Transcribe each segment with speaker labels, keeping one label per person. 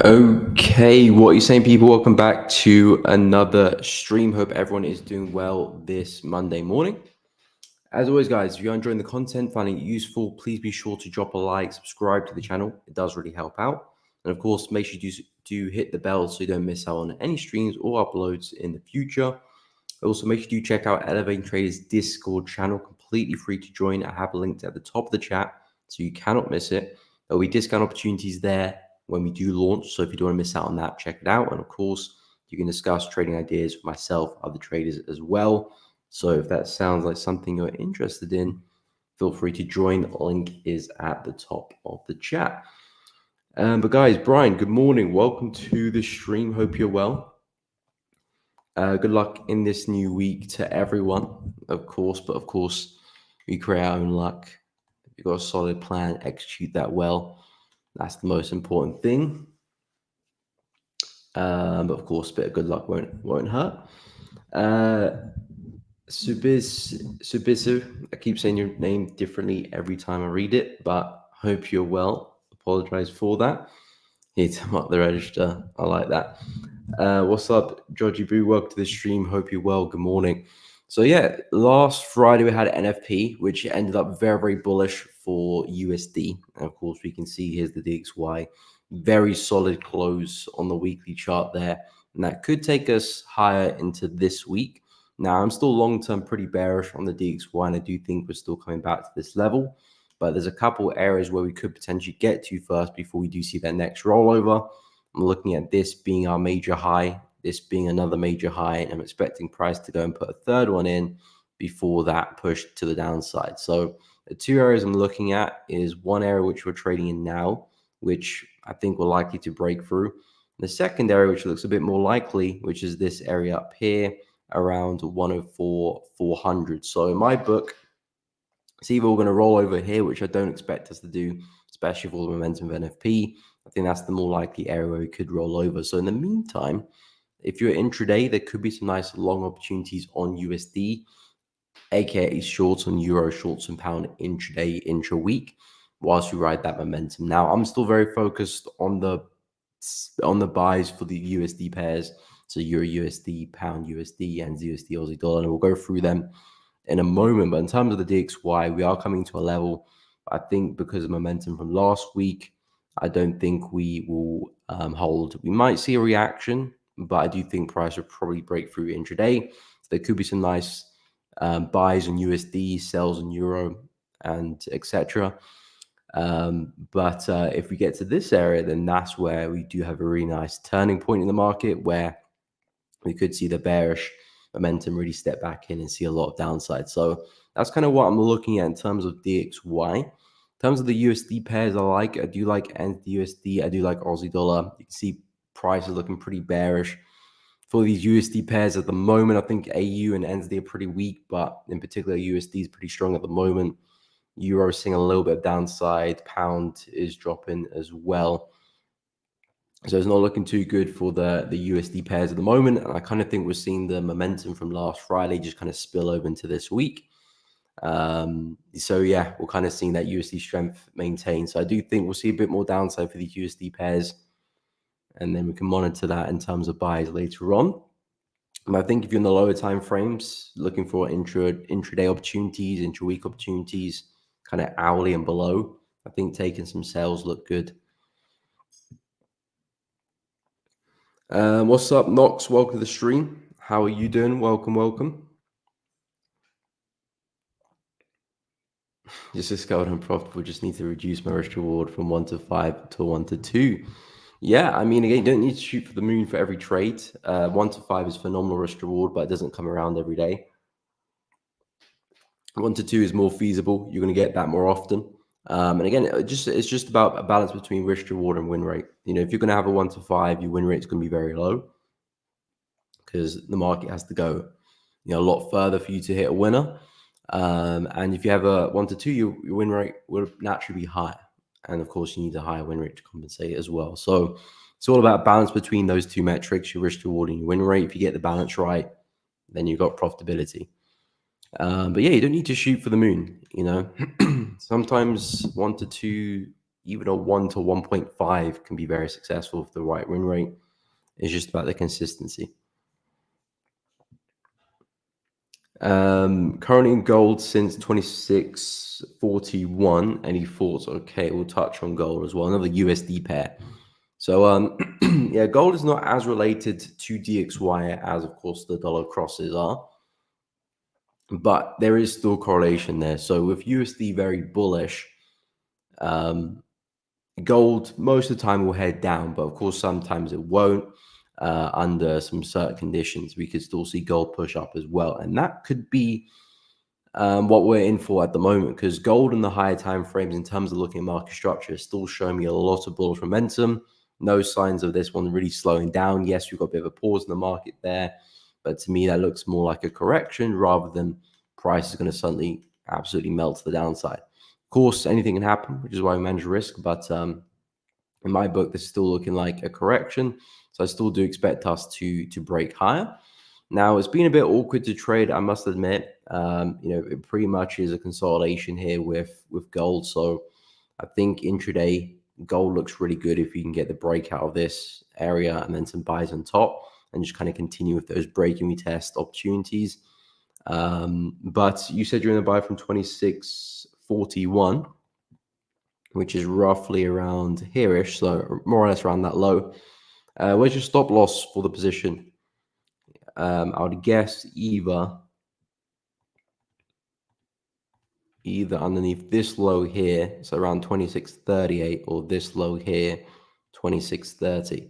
Speaker 1: Okay, what are you saying, people? Welcome back to another stream. Hope everyone is doing well this Monday morning. As always, guys, if you're enjoying the content, finding it useful, please be sure to drop a like, subscribe to the channel. It does really help out. And of course, make sure you do hit the bell so you don't miss out on any streams or uploads in the future. Also, make sure you check out Elevating Traders Discord channel, completely free to join. I have a link at the top of the chat, so you cannot miss it. There will be discount opportunities there when we do launch. So if you don't want to miss out on that, check it out. And of course, you can discuss trading ideas with myself, other traders as well. So if that sounds like something you're interested in, feel free to join. The link is at the top of the chat. But guys, Brian, good morning. Welcome to the stream. Hope you're well. Good luck in this new week to everyone, of course. But of course, we create our own luck. If you've got a solid plan, execute that well. That's the most important thing. But of course, a bit of good luck won't hurt. Subisu, I keep saying your name differently every time I read it, but hope you're well. Apologize for that. Here to mark the register. I like that. What's up, Georgie Boo? Welcome to the stream. Hope you're well. Good morning. So yeah, last Friday we had NFP, which ended up very, very bullish for USD. And of course, we can see here's the DXY. Very solid close on the weekly chart there. And that could take us higher into this week. Now, I'm still long-term pretty bearish on the DXY, and I do think we're still coming back to this level. But there's a couple areas where we could potentially get to first before we do see that next rollover. I'm looking at this being our major high, this being another major high, and I'm expecting price to go and put a third one in before that push to the downside. So the two areas I'm looking at is one area which we're trading in now, which I think we're likely to break through. The second area, which looks a bit more likely, which is this area up here around 104,400. So in my book, it's either we're going to roll over here, which I don't expect us to do, especially for the momentum of NFP. I think that's the more likely area where we could roll over. So in the meantime, if you're intraday, there could be some nice long opportunities on USD, aka shorts on euro, shorts on pound intraday, intra-week, whilst we ride that momentum. Now, I'm still very focused on the buys for the USD pairs, so Euro USD, Pound USD, and USD Aussie dollar, and we'll go through them in a moment. But in terms of the DXY, we are coming to a level, I think, because of momentum from last week, I don't think we will hold. We might see a reaction, but I do think price will probably break through intraday. So there could be some nice buys on USD, sells on euro, and etc. But if we get to this area, then that's where we do have a really nice turning point in the market where we could see the bearish momentum really step back in and see a lot of downside. So that's kind of what I'm looking at in terms of DXY. In terms of the USD pairs, I do like USD, I do like Aussie dollar. You can see price is looking pretty bearish for these USD pairs at the moment. I think AU and NZD are pretty weak, but in particular USD is pretty strong at the moment. Euro is seeing a little bit of downside. Pound is dropping as well. So it's not looking too good for the USD pairs at the moment. And I kind of think we're seeing the momentum from last Friday just kind of spill over into this week. So yeah, we're kind of seeing that USD strength maintain. So I do think we'll see a bit more downside for these USD pairs. And then we can monitor that in terms of buys later on. And I think if you're in the lower time frames, looking for intraday opportunities, intra-week opportunities, kind of hourly and below, I think taking some sales look good. What's up, Knox? Welcome to the stream. How are you doing? Welcome. Just discovered I'm profitable. Just need to reduce my risk reward from 1 to 5 to 1 to 2. Yeah, I mean, again, you don't need to shoot for the moon for every trade. 1 to 5 is phenomenal risk reward, but it doesn't come around every day. 1 to 2 is more feasible. You're going to get that more often. And again, it's just about a balance between risk reward and win rate. You know, if you're going to have a 1 to 5, your win rate is going to be very low because the market has to go, you know, a lot further for you to hit a winner. And if you have a 1 to 2, your win rate will naturally be higher. And of course, you need a higher win rate to compensate as well. So it's all about balance between those two metrics, your risk reward and your win rate. If you get the balance right, then you've got profitability. But yeah, you don't need to shoot for the moon, you know. Sometimes 1 to 2, even a 1 to 1.5 can be very successful with the right win rate. It's just about the consistency. Currently in gold since 26.41. Any thoughts? Okay, we'll touch on gold as well. Another USD pair. So yeah, gold is not as related to DXY as, of course, the dollar crosses are, but there is still correlation there. So with USD very bullish, gold most of the time will head down, but of course sometimes it won't. Under some certain conditions, we could still see gold push up as well, and that could be what we're in for at the moment, because gold in the higher time frames, in terms of looking at market structure, is still showing me a lot of bullish momentum. No signs of this one really slowing down. Yes, we've got a bit of a pause in the market there, but to me that looks more like a correction rather than price is going to suddenly absolutely melt to the downside. Of course, anything can happen, which is why we manage risk, but in my book, this is still looking like a correction. So I still do expect us to break higher. Now, it's been a bit awkward to trade, I must admit. It pretty much is a consolidation here with gold. So I think intraday gold looks really good if you can get the breakout of this area and then some buys on top and just kind of continue with those breaking retest opportunities. But you said you're in the buy from 26.41, which is roughly around here-ish, so more or less around that low. Where's your stop loss for the position? I would guess either underneath this low here, so around 26.38, or this low here, 26.30.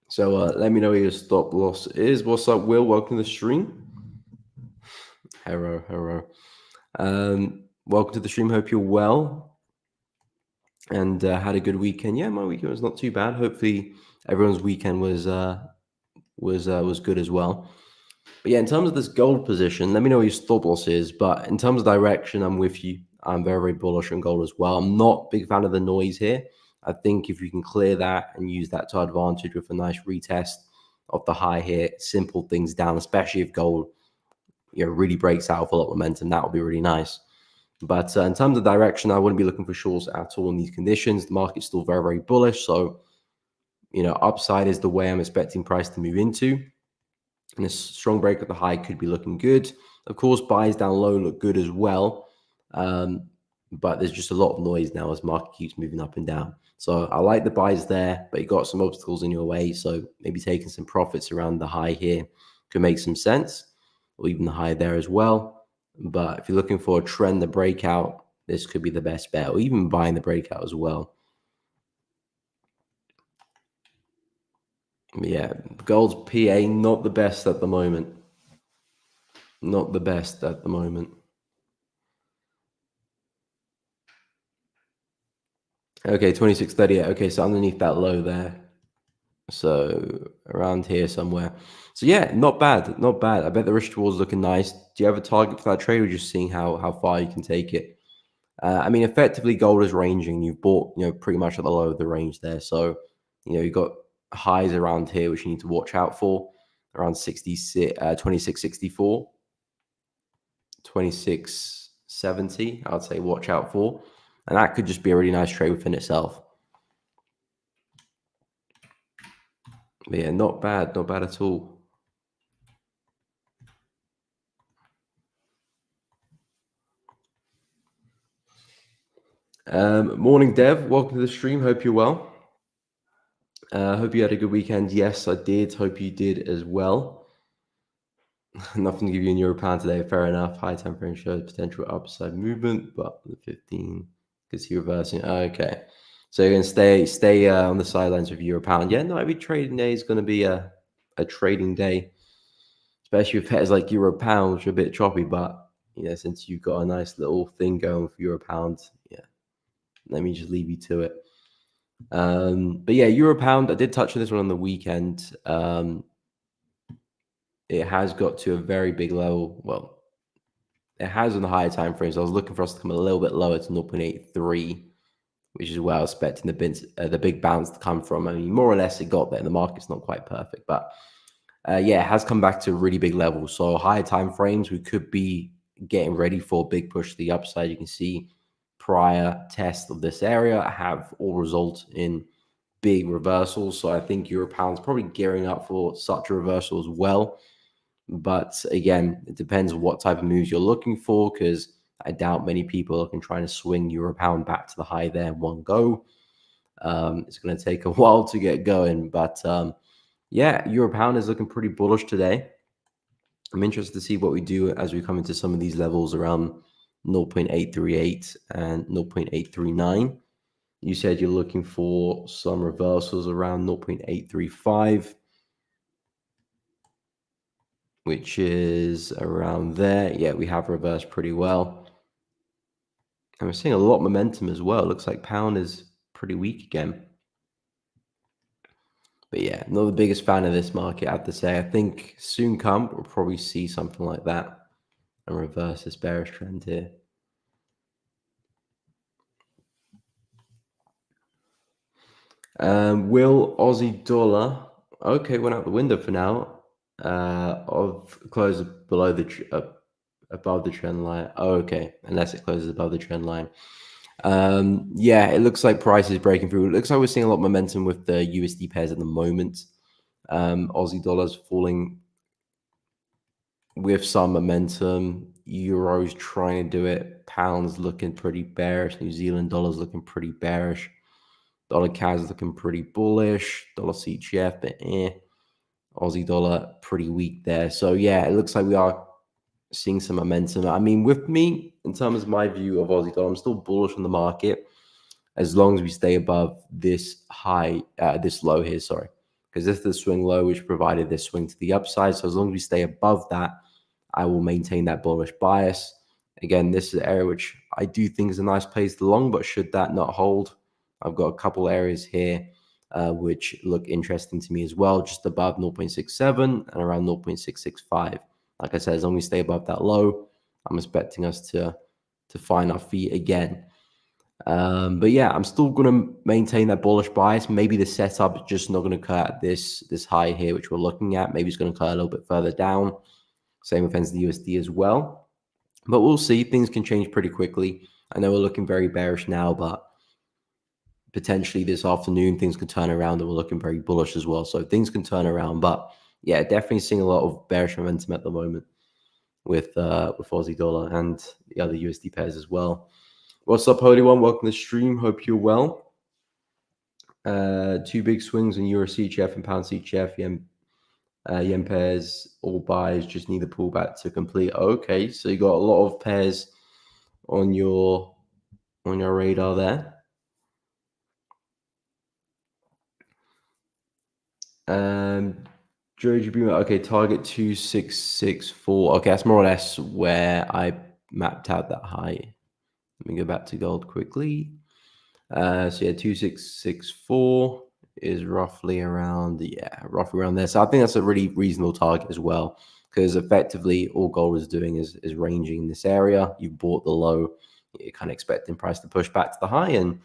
Speaker 1: So let me know where your stop loss is. What's up, Will? Welcome to the stream. Hello. Welcome to the stream. Hope you're well and had a good weekend. Yeah, my weekend was not too bad. Hopefully, everyone's weekend was good as well. But yeah, in terms of this gold position, let me know what your stop loss is. But in terms of direction, I'm with you. I'm very, very bullish on gold as well. I'm not a big fan of the noise here. I think if you can clear that and use that to advantage with a nice retest of the high here, simple things down, especially if gold really breaks out with a lot of momentum, that would be really nice. But in terms of direction, I wouldn't be looking for shorts at all in these conditions. The market's still very, very bullish. So, upside is the way I'm expecting price to move into. And a strong break at the high could be looking good. Of course, buys down low look good as well. But there's just a lot of noise now as market keeps moving up and down. So I like the buys there, but you got some obstacles in your way. So maybe taking some profits around the high here could make some sense, or even the high there as well. But if you're looking for a trend, the breakout, this could be the best bet, or even buying the breakout as well. Yeah, gold's PA, not the best at the moment. Not the best at the moment. Okay, 26.38. Okay, so underneath that low there. So around here somewhere. So yeah, not bad. Not bad. I bet the risk reward's looking nice. Do you have a target for that trade, or just seeing how far you can take it? I mean, effectively, gold is ranging. You've bought, pretty much at the low of the range there. So, you've got highs around here, which you need to watch out for, around 26.64, 26.70, I'd say watch out for. And that could just be a really nice trade within itself. But yeah, not bad at all. Morning, Dev. Welcome to the stream. Hope you're well. Hope you had a good weekend. Yes, I did. Hope you did as well. Nothing to give you in £1 today. Fair enough. High time frame shows potential upside movement, but the 15 could see reversing. Okay, so you're gonna stay on the sidelines with £1. Yeah, no, every trading day is going to be a trading day, especially with pairs like £1, which are a bit choppy. But since you've got a nice little thing going for £1, yeah, let me just leave you to it. But yeah, £1. I did touch on this one on the weekend. It has got to a very big level. Well, it has on the higher time frames. I was looking for us to come a little bit lower to 0.83, which is where I was expecting the big bounce to come from. I mean, more or less it got there. The market's not quite perfect, but yeah, it has come back to a really big level. So higher time frames, we could be getting ready for a big push to the upside. You can see prior tests of this area have all result in big reversals. So I think Euro pound's probably gearing up for such a reversal as well. But again, it depends on what type of moves you're looking for, because I doubt many people can try to swing Euro pound back to the high there in one go. It's going to take a while to get going, but yeah, Euro pound is looking pretty bullish today. I'm interested to see what we do as we come into some of these levels around 0.838 and 0.839. You said you're looking for some reversals around 0.835, which is around there. Yeah, we have reversed pretty well. And we're seeing a lot of momentum as well. It looks like pound is pretty weak again. But yeah, not the biggest fan of this market, I have to say. I think soon come, we'll probably see something like that and reverse this bearish trend here. Will Aussie dollar, okay, went out the window for now, of close below the above the trend line. Oh, okay, unless it closes above the trend line. Yeah, it looks like price is breaking through. It looks like we're seeing a lot of momentum with the USD pairs at the moment. Aussie dollar's falling with some momentum. Euro's trying to do it. Pound's looking pretty bearish. New Zealand dollar's looking pretty bearish. Dollar CAD's looking pretty bullish. Dollar CHF, but Aussie dollar pretty weak there. So yeah, it looks like we are seeing some momentum. I mean, with me, in terms of my view of Aussie dollar, I'm still bullish on the market as long as we stay above this high, this low here, sorry. Because this is the swing low, which provided this swing to the upside. So as long as we stay above that, I will maintain that bullish bias. Again, this is an area which I do think is a nice place to long, but should that not hold, I've got a couple areas here which look interesting to me as well, just above 0.67 and around 0.665. Like I said, as long as we stay above that low, I'm expecting us to find our feet again. But yeah, I'm still going to maintain that bullish bias. Maybe the setup is just not going to occur at this high here, which we're looking at. Maybe it's going to occur a little bit further down. Same with the USD as well. But we'll see. Things can change pretty quickly. I know we're looking very bearish now, but potentially this afternoon things could turn around and we're looking very bullish as well. So things can turn around. But yeah, definitely seeing a lot of bearish momentum at the moment with Aussie dollar and the other USD pairs as well. What's up, Holy One? Welcome to the stream. Hope you're well. Two big swings in Euro CHF and Pound CHF. Yen pairs, all buys, just need the pullback to complete. Okay, so you got a lot of pairs on your radar there. Georgie Beamer, okay, target 2664. Okay, that's more or less where I mapped out that high. Let me go back to gold quickly. So yeah, 2664 is roughly around there. So I think that's a really reasonable target as well, because effectively all gold is doing is ranging in this area. You've bought the low, you're kind of expecting price to push back to the high, and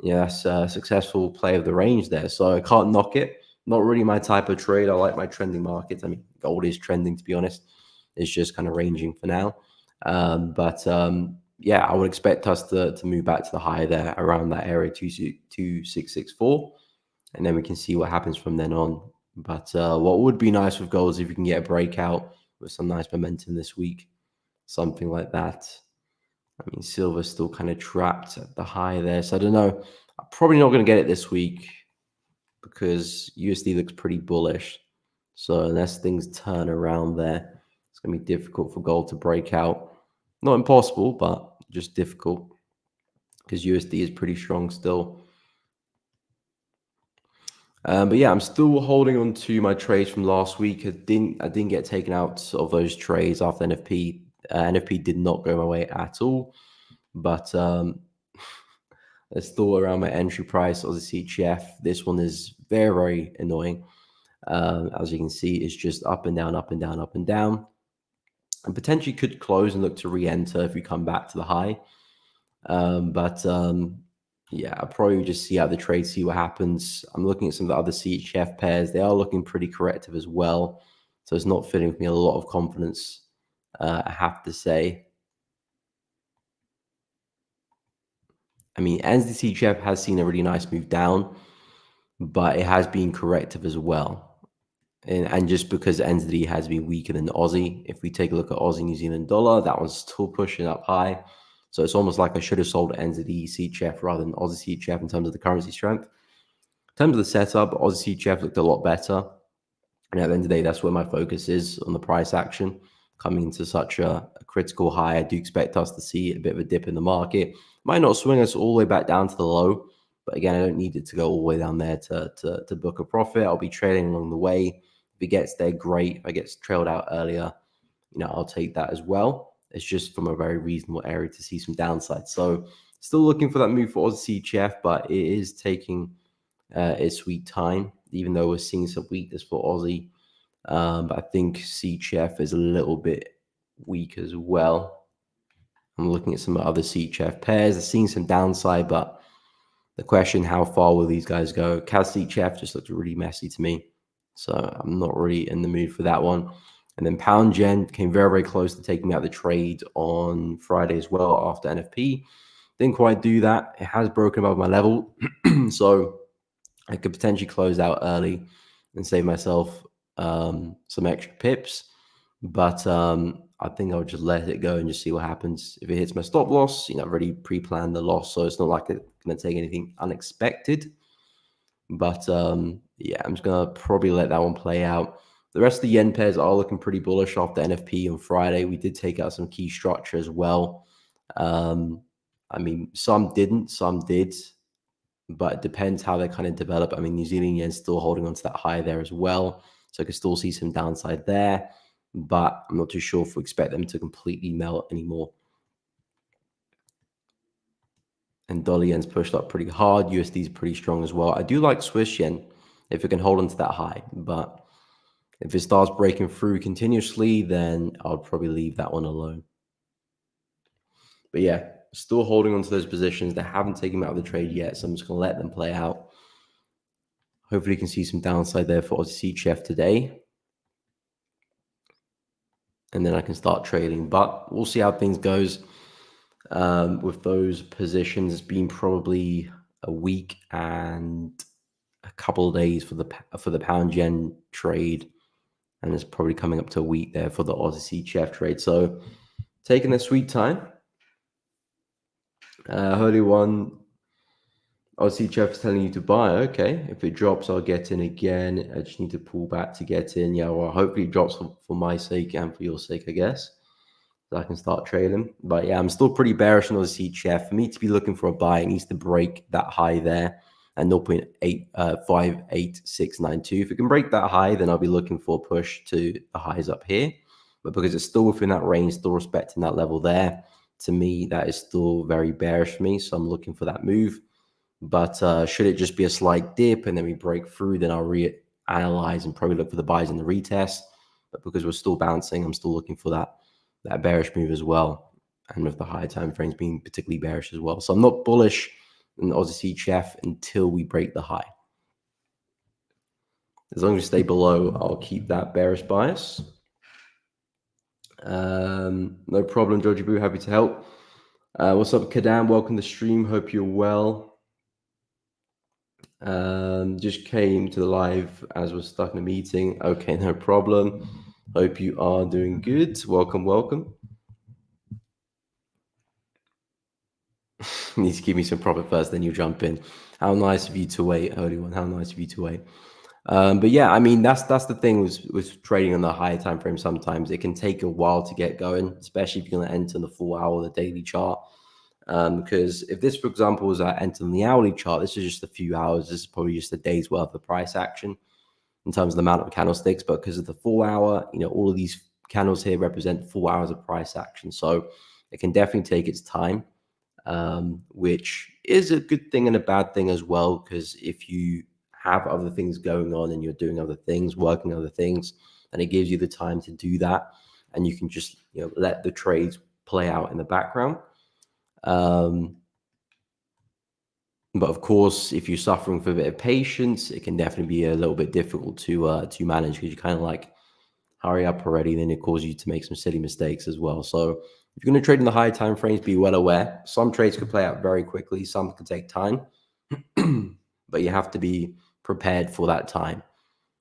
Speaker 1: yeah, that's a successful play of the range there. So I can't knock it. Not really my type of trade. I like my trending markets. I mean, gold is trending, to be honest. It's just kind of ranging for now. But yeah, I would expect us to move back to the high there around that area 2664, and then we can see what happens from then on. But what would be nice with gold is if you can get a breakout with some nice momentum this week, something like that. I mean, silver's still kind of trapped at the high there, so I don't know. I'm probably not going to get it this week because USD looks pretty bullish. So unless things turn around there, it's going to be difficult for gold to break out. Not impossible, but just difficult because USD is pretty strong still. But yeah, I'm still holding on to my trades from last week. I didn't get taken out of those trades after NFP. NFP did not go my way at all, but it's still around my entry price of the CHF. This one is very, very annoying. As you can see, it's just up and down, up and down, up and down. And potentially could close and look to re-enter if we come back to the high. Yeah, I'll probably just see out the trade, see what happens. I'm looking at some of the other CHF pairs. They are looking pretty corrective as well. So it's not filling with me a lot of confidence I have to say. I mean, NZD CHF has seen a really nice move down, but it has been corrective as well. And just because NZD has been weaker than Aussie, if we take a look at Aussie New Zealand dollar, that one's still pushing up high. So it's almost like I should have sold NZD CHF rather than Aussie CHF in terms of the currency strength. In terms of the setup, Aussie CHF looked a lot better. And at the end of the day, that's where my focus is on the price action. Coming into such a critical high, I do expect us to see a bit of a dip in the market. Might not swing us all the way back down to the low, but again, I don't need it to go all the way down there to book a profit. I'll be trading along the way. If it gets there, great. If I get trailed out earlier, I'll take that as well. It's just from a very reasonable area to see some downside. So still looking for that move for Aussie CHF, but it is taking its sweet time, even though we're seeing some weakness for Aussie. But I think CHF is a little bit weak as well. I'm looking at some other CHF pairs. They're seeing some downside, but the question, how far will these guys go? CAD CHF just looks really messy to me. So I'm not really in the mood for that one. And then Pound Yen came very, very close to taking out the trade on Friday as well after NFP. Didn't quite do that. It has broken above my level. So I could potentially close out early and save myself some extra pips. But I think I'll just let it go and just see what happens. If it hits my stop loss, I've already pre-planned the loss, so it's not like it's going to take anything unexpected. But yeah, I'm just going to probably let that one play out. The rest of the yen pairs are looking pretty bullish after NFP on Friday. We did take out some key structure as well. I mean, some didn't, some did, but it depends how they kind of develop. I mean, New Zealand yen still holding on to that high there as well. So I could still see some downside there, but I'm not too sure if we expect them to completely melt anymore. And dollar yen's pushed up pretty hard. USD is pretty strong as well. I do like Swiss yen if it can hold on to that high, but if it starts breaking through continuously, then I'll probably leave that one alone. But yeah, still holding on to those positions. They haven't taken me out of the trade yet, so I'm just going to let them play out. Hopefully you can see some downside there for Aussie CHF today. And then I can start trading. But we'll see how things goes with those positions. It's been probably a week and a couple of days for the pound yen trade. And it's probably coming up to a week there for the Aussie CHF trade. So taking their sweet time. Holy one. Aussie CHF is telling you to buy. Okay, if it drops, I'll get in again. I just need to pull back to get in. Yeah, well, hopefully it drops for my sake and for your sake, I guess, so I can start trading. But yeah, I'm still pretty bearish on Aussie CHF. For me to be looking for a buy, it needs to break that high there at 0.58692. If it can break that high, then I'll be looking for a push to the highs up here. But because it's still within that range, still respecting that level there, to me, that is still very bearish for me. So I'm looking for that move. But should it just be a slight dip and then we break through, then I'll reanalyze and probably look for the buys in the retest. But because we're still bouncing, I'm still looking for that bearish move as well. And with the higher time frames being particularly bearish as well. So I'm not bullish in Aussie CHF until we break the high. As long as we stay below, I'll keep that bearish bias. No problem, Georgie Boo. Happy to help. What's up, Kadam? Welcome to the stream. Hope you're well. Just came to the live as we're stuck in a meeting. Okay, no problem. Hope you are doing good. Welcome. You need to give me some profit first, then you jump in. How nice of you to wait, Holy One. How nice of you to wait. But yeah, I mean, that's the thing with trading on the higher time frame. Sometimes it can take a while to get going, especially if you're going to enter the full hour or the daily chart. Because if this, for example, was entering the hourly chart, this is just a few hours. This is probably just a day's worth of price action in terms of the amount of candlesticks. But because of the full hour, all of these candles here represent 4 hours of price action. So it can definitely take its time, which is a good thing and a bad thing as well. Because if you have other things going on and you're doing other things, working other things, and it gives you the time to do that, and you can just let the trades play out in the background. But of course, if you're suffering for a bit of patience, it can definitely be a little bit difficult to manage because you're kind of like hurry up already, then it causes you to make some silly mistakes as well. So if you're going to trade in the higher time frames, be well aware. Some trades could play out very quickly, some could take time, but you have to be prepared for that time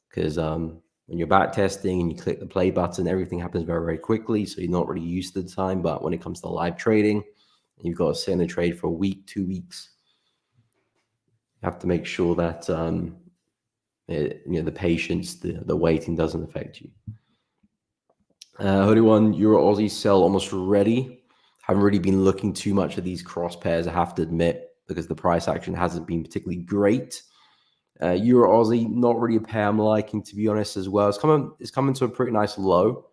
Speaker 1: because when you're back testing and you click the play button, everything happens very, very quickly. So you're not really used to the time. But when it comes to live trading, you've got to sit in the trade for a week, 2 weeks. You have to make sure that the patience, the waiting doesn't affect you. Hoodie one, Euro Aussie sell almost ready. Haven't really been looking too much at these cross pairs, I have to admit, because the price action hasn't been particularly great. Euro Aussie, not really a pair I'm liking, to be honest, as well. It's coming to a pretty nice low,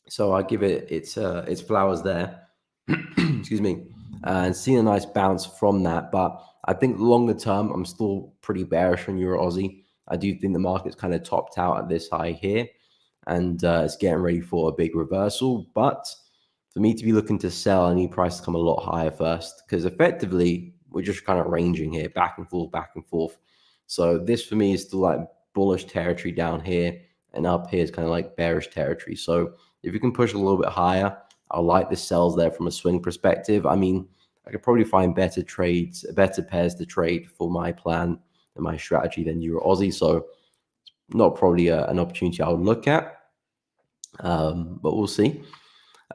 Speaker 1: so I give it its flowers there. Excuse me, and seeing a nice bounce from that. But I think longer term, I'm still pretty bearish on Euro Aussie. I do think the market's kind of topped out at this high here, and it's getting ready for a big reversal. But for me to be looking to sell, I need price to come a lot higher first, because effectively we're just kind of ranging here, back and forth, back and forth. So this for me is still like bullish territory down here, and up here is kind of like bearish territory. So if you can push a little bit higher, I like the sells there from a swing perspective. I mean, I could probably find better trades, better pairs to trade for my plan and my strategy than Euro Aussie. So not probably an opportunity I would look at, but we'll see.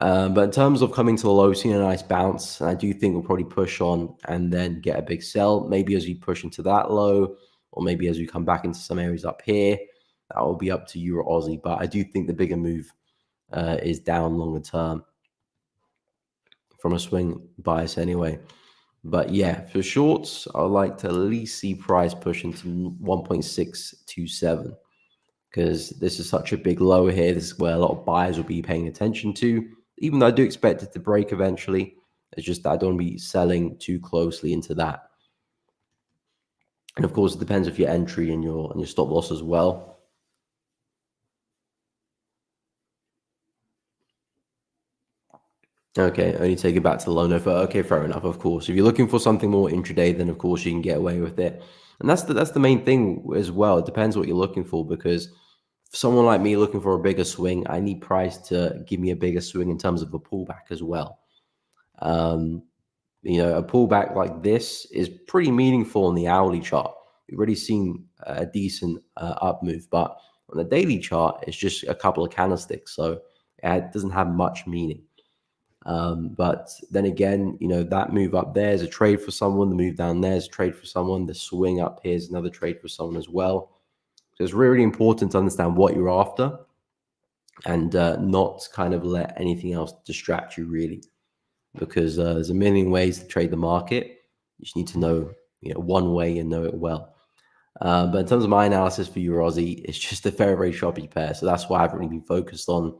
Speaker 1: But in terms of coming to the low, seeing a nice bounce, and I do think we'll probably push on and then get a big sell, maybe as we push into that low, or maybe as we come back into some areas up here. That will be up to Euro Aussie, but I do think the bigger move is down longer term from a swing bias anyway. But yeah, for shorts, I would like to at least see price push into 1.627, because this is such a big low here. This is where a lot of buyers will be paying attention to, even though I do expect it to break eventually. It's just that I don't want to be selling too closely into that. And of course, it depends if your entry and your stop loss as well. Okay, only take it back to the low note. Okay, fair enough. Of course, if you're looking for something more intraday, then of course you can get away with it. And that's the main thing as well. It depends what you're looking for, because for someone like me looking for a bigger swing, I need price to give me a bigger swing in terms of a pullback as well. A pullback like this is pretty meaningful on the hourly chart. We've already seen a decent up move, but on the daily chart, it's just a couple of candlesticks, so it doesn't have much meaning. But then again, that move up there is a trade for someone. The move down there is a trade for someone. The swing up here is another trade for someone as well. So it's really important to understand what you're after, and not kind of let anything else distract you, really, because there's a million ways to trade the market. You just need to know, one way and know it well. But in terms of my analysis for Euro Aussie, it's just a very, very choppy pair. So that's why I haven't really been focused on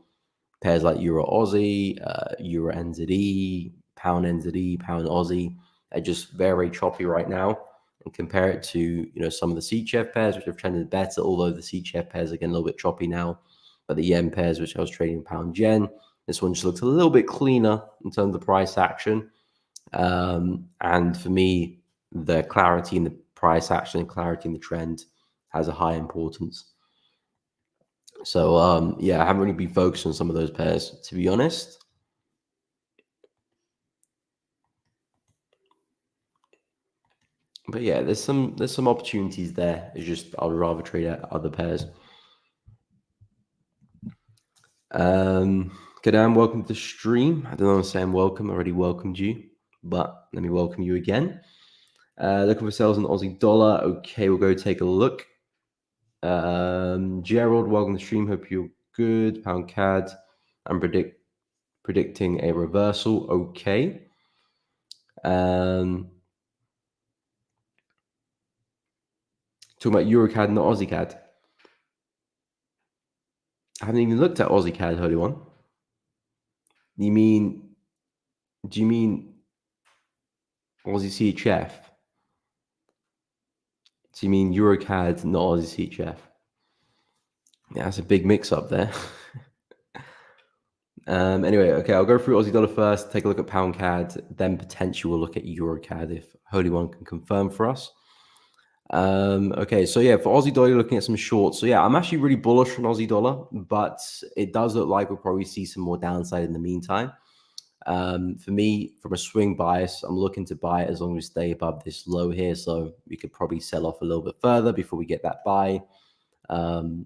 Speaker 1: pairs like Euro Aussie, Euro NZE, Pound NZE, Pound Aussie. They're just very, very choppy right now. And compare it to some of the CHF pairs, which have trended better, although the CHF pairs are getting a little bit choppy now. But the yen pairs, which I was trading Pound Yen, this one just looks a little bit cleaner in terms of the price action. And for me, the clarity in the price action and clarity in the trend has a high importance. So I haven't really been focused on some of those pairs, to be honest. But yeah, there's some opportunities there. It's just I'd rather trade at other pairs. Kadam, welcome to the stream. I don't know if I'm saying welcome. I already welcomed you, but let me welcome you again. Looking for sales in Aussie dollar. Okay, we'll go take a look. Gerald, welcome to the stream. Hope you're good. Pound CAD. I'm predicting a reversal. Okay. Talking about EuroCAD, not Aussie CAD. I haven't even looked at Aussie CAD, Holy One. Do you mean Aussie CHF? So you mean EuroCAD, not Aussie CHF? Yeah, that's a big mix up there. Anyway, okay, I'll go through Aussie dollar first, take a look at Pound CAD, then potentially we'll look at EuroCAD if Holy One can confirm for us. Okay, so yeah, for Aussie dollar, you're looking at some shorts. So yeah, I'm actually really bullish on Aussie dollar, but it does look like we'll probably see some more downside in the meantime. For me, from a swing bias, I'm looking to buy it as long as we stay above this low here. So we could probably sell off a little bit further before we get that buy. Um,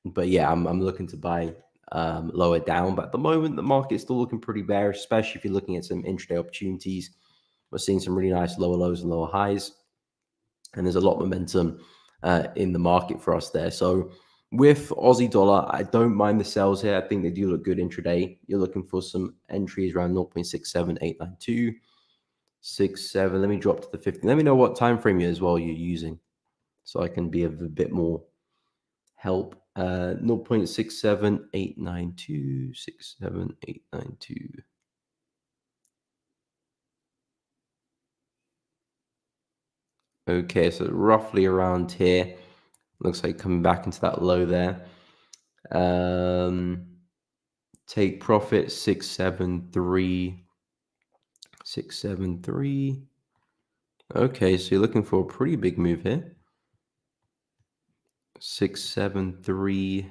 Speaker 1: but yeah, I'm looking to buy lower down. But at the moment, the market is still looking pretty bearish, especially if you're looking at some intraday opportunities. We're seeing some really nice lower lows and lower highs, and there's a lot of momentum in the market for us there. So with Aussie dollar, I don't mind the sells here. I think they do look good intraday. You're looking for some entries around 0.67892, 67. Let me drop to the 50. Let me know what time frame as well you're using, so I can be of a bit more help. 0.67892, 67892. Okay, so roughly around here. Looks like coming back into that low there. Take profit 673, 673. Okay, so you're looking for a pretty big move here. 673.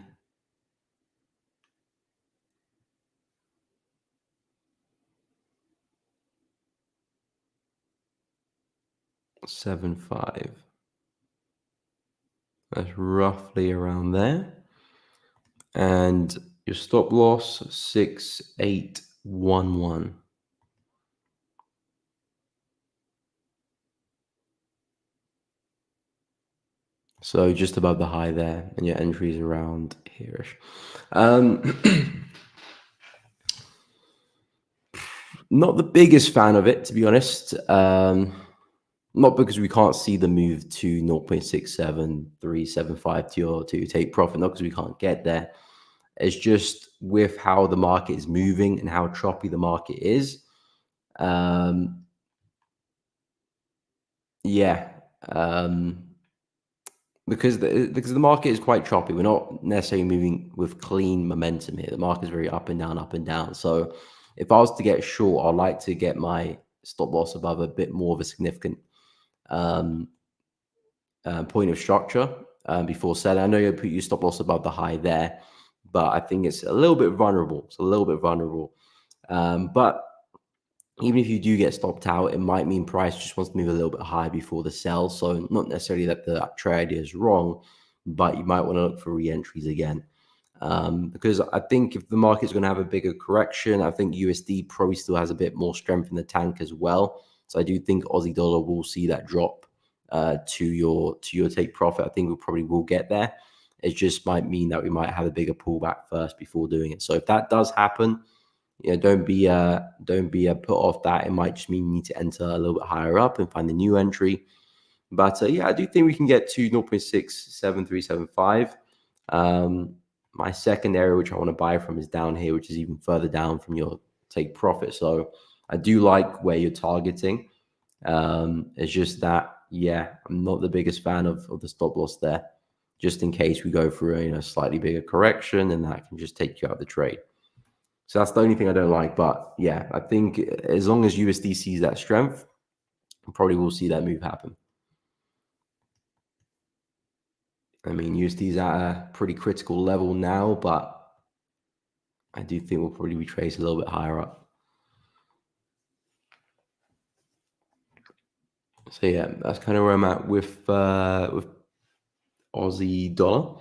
Speaker 1: 75. That's roughly around there. And your stop loss 6811. So just above the high there, and your entries around here-ish. Not the biggest fan of it, to be honest. Not because we can't see the move to 0.67375 to your take profit, not because we can't get there. It's just with how the market is moving and how choppy the market is. Yeah. Because the market is quite choppy. We're not necessarily moving with clean momentum here. The market is very up and down, up and down. So if I was to get short, I'd like to get my stop loss above a bit more of a significant um, point of structure before selling. I know you put your stop loss above the high there, but I think it's a little bit vulnerable. It's a little bit vulnerable. But even if you do get stopped out, it might mean price just wants to move a little bit higher before the sell. So not necessarily that the trade idea is wrong, but you might want to look for re-entries again. Because I think if the market's going to have a bigger correction, I think USD probably still has a bit more strength in the tank as well. So I do think Aussie dollar will see that drop to your take profit. I think we probably will get there. It just might mean that we might have a bigger pullback first before doing it. So if that does happen, don't be put off that. It might just mean you need to enter a little bit higher up and find a new entry. But yeah, I do think we can get to 0.67375. My second area, which I want to buy from, is down here, which is even further down from your take profit. So I do like where you're targeting. It's just that, yeah, I'm not the biggest fan of the stop loss there, just in case we go through a slightly bigger correction, and that can just take you out of the trade. So that's the only thing I don't like. But yeah, I think as long as USD sees that strength, we probably will see that move happen. I mean, USD is at a pretty critical level now, but I do think we'll probably retrace a little bit higher up. So yeah, that's kind of where I'm at with Aussie dollar.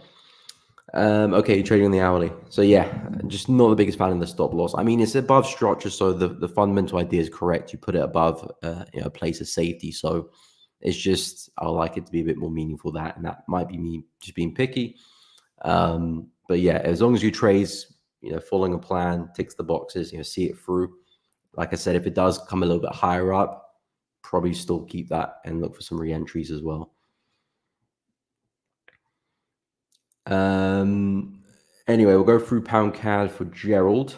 Speaker 1: Okay, trading on the hourly. So yeah, just not the biggest fan of the stop loss. I mean, it's above structure, so the fundamental idea is correct. You put it above a place of safety. So it's just I like it to be a bit more meaningful that, and that might be me just being picky. But yeah, as long as you trace, following a plan, ticks the boxes, see it through. Like I said, if it does come a little bit higher up, probably still keep that and look for some re-entries as well. Anyway, we'll go through pound CAD for Gerald.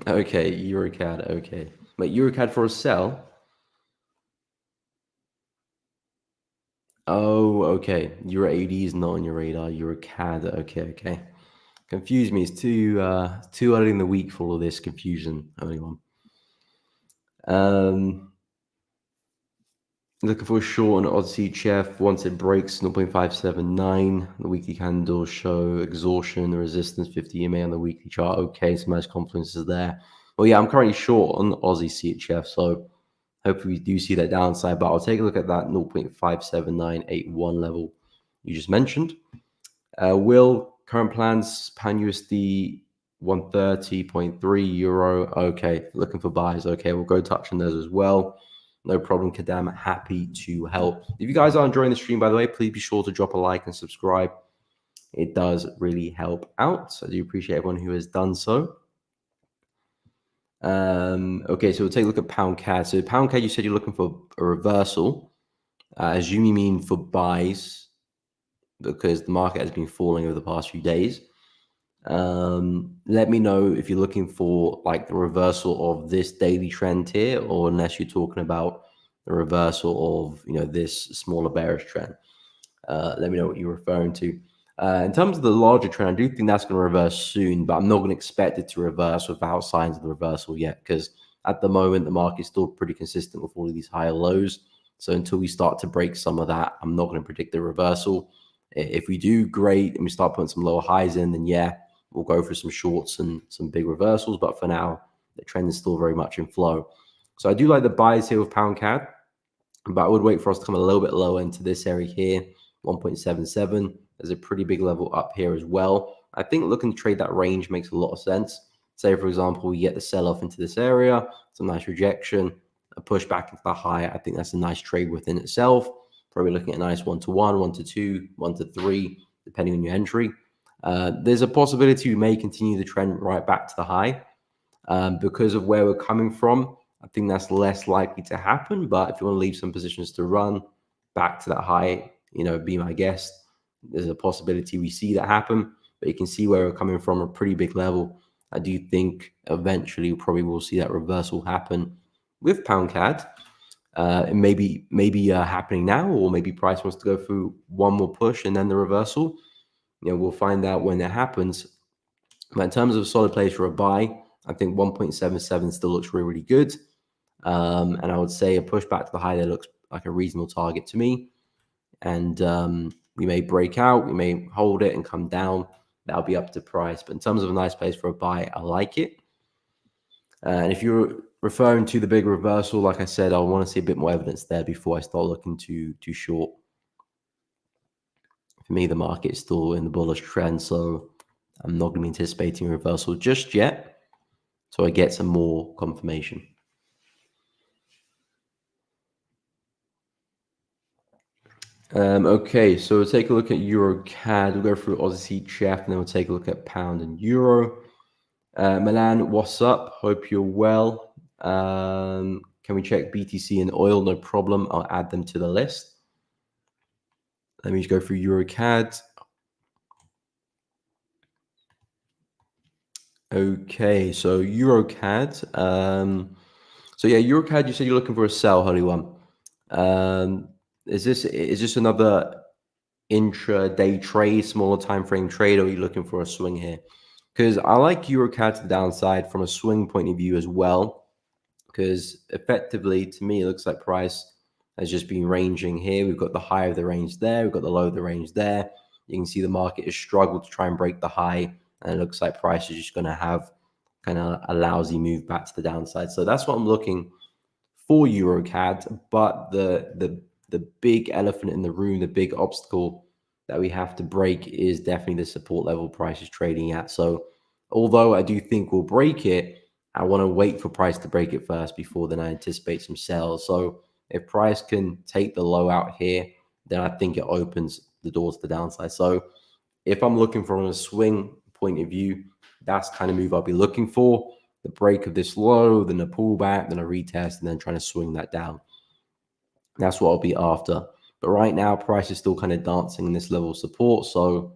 Speaker 1: Okay, EuroCAD. Okay, wait, EuroCAD for a sell? Oh, okay. Euro 80 is not on your radar. EuroCAD. Okay. Confused me. It's too early in the week for all of this confusion. Only one. Looking for a short on Odyssey Chef. Once it breaks 0.579, the weekly candles show exhaustion, the resistance 50 EMA on the weekly chart. Okay, some nice confluences there. Well, yeah, I'm currently short on Aussie CHF, so hopefully we do see that downside. But I'll take a look at that 0.57981 level you just mentioned. Will, current plans, Pan USD 130.3 euro. Okay, looking for buys. Okay, we'll go touch on those as well. No problem, Kadam. Happy to help. If you guys are enjoying the stream, by the way, please be sure to drop a like and subscribe. It does really help out. I do appreciate everyone who has done so. Okay, so we'll take a look at pound CAD. So pound CAD, you said you're looking for a reversal. I assume you mean for buys because the market has been falling over the past few days. Let me know if you're looking for like the reversal of this daily trend here, or unless you're talking about the reversal of this smaller bearish trend. Let me know what you're referring to. In terms of the larger trend, I do think that's going to reverse soon, but I'm not going to expect it to reverse without signs of the reversal yet, because at the moment the market's still pretty consistent with all of these higher lows. So until we start to break some of that, I'm not going to predict the reversal. If we do, great, and we start putting some lower highs in, then yeah, we'll go for some shorts and some big reversals. But for now, the trend is still very much in flow. So I do like the buys here with pound CAD, but I would wait for us to come a little bit lower into this area here, 1.77. There's a pretty big level up here as well. I think looking to trade that range makes a lot of sense. Say, for example, we get the sell-off into this area, some nice rejection, a push back into the high. I think that's a nice trade within itself. Probably looking at a nice 1-to-1, 1-to-2, 1-to-3, depending on your entry. There's a possibility we may continue the trend right back to the high. Because of where we're coming from, I think that's less likely to happen. But if you want to leave some positions to run back to that high, be my guest. There's a possibility we see that happen, but you can see where we're coming from, a pretty big level. I do think eventually probably will see that reversal happen with pound CAD. It may be happening now, or maybe price wants to go through one more push and then the reversal. We'll find out when that happens. But in terms of a solid place for a buy, I think 1.77 still looks really, really good. And I would say a push back to the high there looks like a reasonable target to me. And we may break out, we may hold it and come down. That'll be up to price. But in terms of a nice place for a buy, I like it. And if you're referring to the big reversal, like I said, I want to see a bit more evidence there before I start looking too short. For me, the market is still in the bullish trend, so I'm not going to be anticipating a reversal just yet. So I get some more confirmation. Okay, so we'll take a look at Euro CAD. We'll go through Aussie CHF, and then we'll take a look at Pound and Euro. Milan, what's up? Hope you're well. Can we check BTC and oil? No problem. I'll add them to the list. Let me just go through Euro CAD. Okay, so Euro CAD. So yeah, Euro CAD. You said you're looking for a sell, Holy One. Is this another intraday trade, smaller time frame trade, or are you looking for a swing here? Because I like EuroCAD to the downside from a swing point of view as well, because effectively to me it looks like price has just been ranging here. We've got the high of the range there, we've got the low of the range there. You can see the market has struggled to try and break the high, and it looks like price is just going to have kind of a lousy move back to the downside. So that's what I'm looking for EuroCAD. But the big elephant in the room, the big obstacle that we have to break is definitely the support level price is trading at. So although I do think we'll break it, I want to wait for price to break it first before then I anticipate some sales. So if price can take the low out here, then I think it opens the door to the downside. So if I'm looking from a swing point of view, that's kind of move I'll be looking for. The break of this low, then a pullback, then a retest, and then trying to swing that down. That's what I'll be after. But right now, price is still kind of dancing in this level of support. So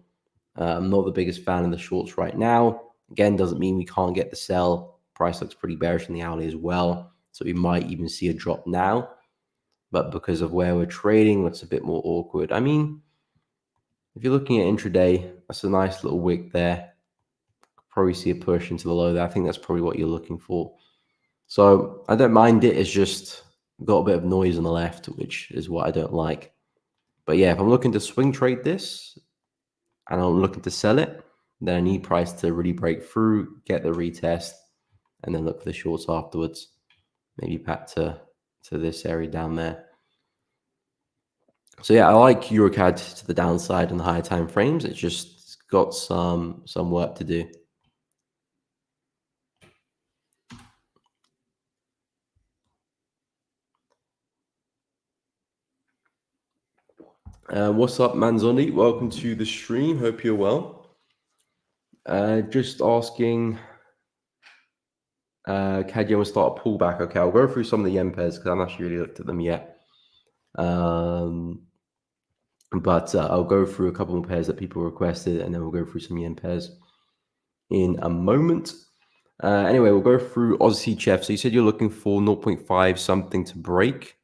Speaker 1: I'm not the biggest fan of the shorts right now. Again, doesn't mean we can't get the sell. Price looks pretty bearish in the hourly as well. So we might even see a drop now. But because of where we're trading, it's a bit more awkward. I mean, if you're looking at intraday, that's a nice little wick there. Probably see a push into the low there. I think that's probably what you're looking for. So I don't mind it. It's just got a bit of noise on the left, which is what I don't like. But yeah, if I'm looking to swing trade this and I'm looking to sell it, then I need price to really break through, get the retest, and then look for the shorts afterwards. Maybe back to this area down there. So yeah, I like EuroCAD to the downside and the higher time frames. It's just got some work to do. What's up, Manzoni? Welcome to the stream. Hope you're well. Just asking, Kad, you want to start a pullback? Okay, I'll go through some of the yen pairs because I haven't actually really looked at them yet. But I'll go through a couple more pairs that people requested, and then we'll go through some yen pairs in a moment. Anyway, we'll go through Aussie Chef. So you said you're looking for 0.5 something to break.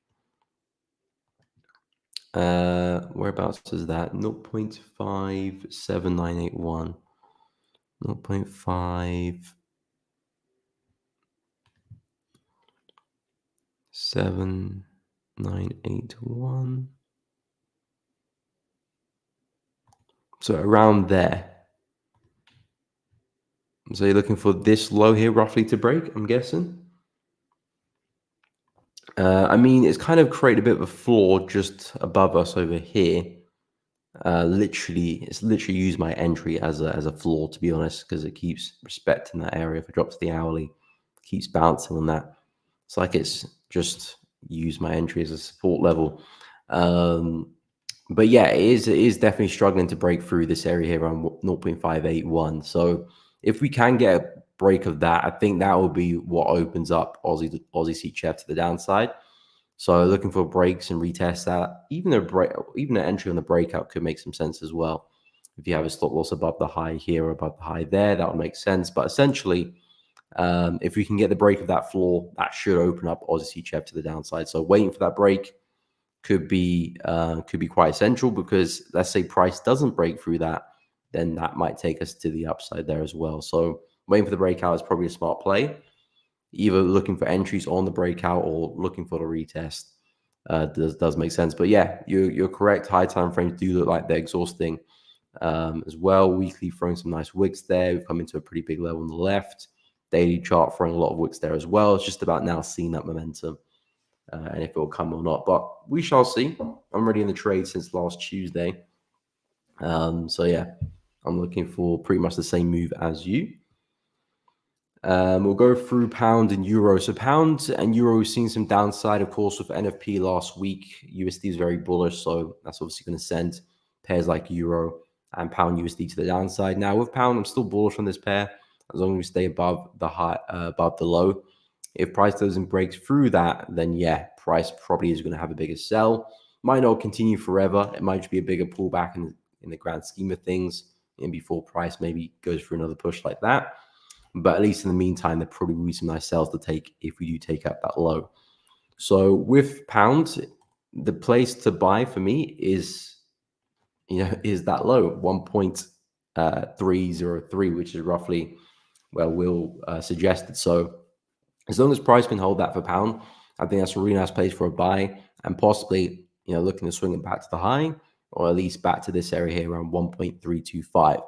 Speaker 1: Whereabouts is that? 0.57981. 0.57981. So around there. So you're looking for this low here roughly to break, I'm guessing. I mean, it's kind of created a bit of a floor just above us over here. It's literally used my entry as a floor, to be honest, because it keeps respecting that area. If it drops the hourly, it keeps bouncing on that. It's like it's just used my entry as a support level. But yeah, it is definitely struggling to break through this area here around 0.581. So if we can get a break of that, I think that will be what opens up Aussie CHF to the downside. So looking for breaks and retest that. Even an entry on the breakout could make some sense as well. If you have a stop loss above the high here or above the high there, that would make sense. But essentially, if we can get the break of that floor, that should open up Aussie CHF to the downside. So waiting for that break could be quite essential, because let's say price doesn't break through that, then that might take us to the upside there as well. So waiting for the breakout is probably a smart play. Either looking for entries on the breakout or looking for the retest does make sense. But yeah, you're correct. High time frames do look like they're exhausting as well. Weekly throwing some nice wicks there. We've come into a pretty big level on the left. Daily chart throwing a lot of wicks there as well. It's just about now seeing that momentum and if it will come or not. But we shall see. I'm already in the trade since last Tuesday. So yeah, I'm looking for pretty much the same move as you. We'll go through pound and euro. So pound and euro, we've seen some downside, of course, with NFP last week. USD is very bullish, so that's obviously going to send pairs like euro and pound USD to the downside. Now with pound, I'm still bullish on this pair as long as we stay above the high, above the low. If price doesn't break through that, then yeah, price probably is going to have a bigger sell. Might not continue forever. It might just be a bigger pullback in the grand scheme of things, and before price maybe goes for another push like that. But at least in the meantime, there probably will be some nice sales to take if we do take out that low. So with pound, the place to buy for me is that low 1.303, which is roughly where Will suggested. So as long as price can hold that for pound, I think that's a really nice place for a buy, and possibly looking to swing it back to the high, or at least back to this area here around 1.325.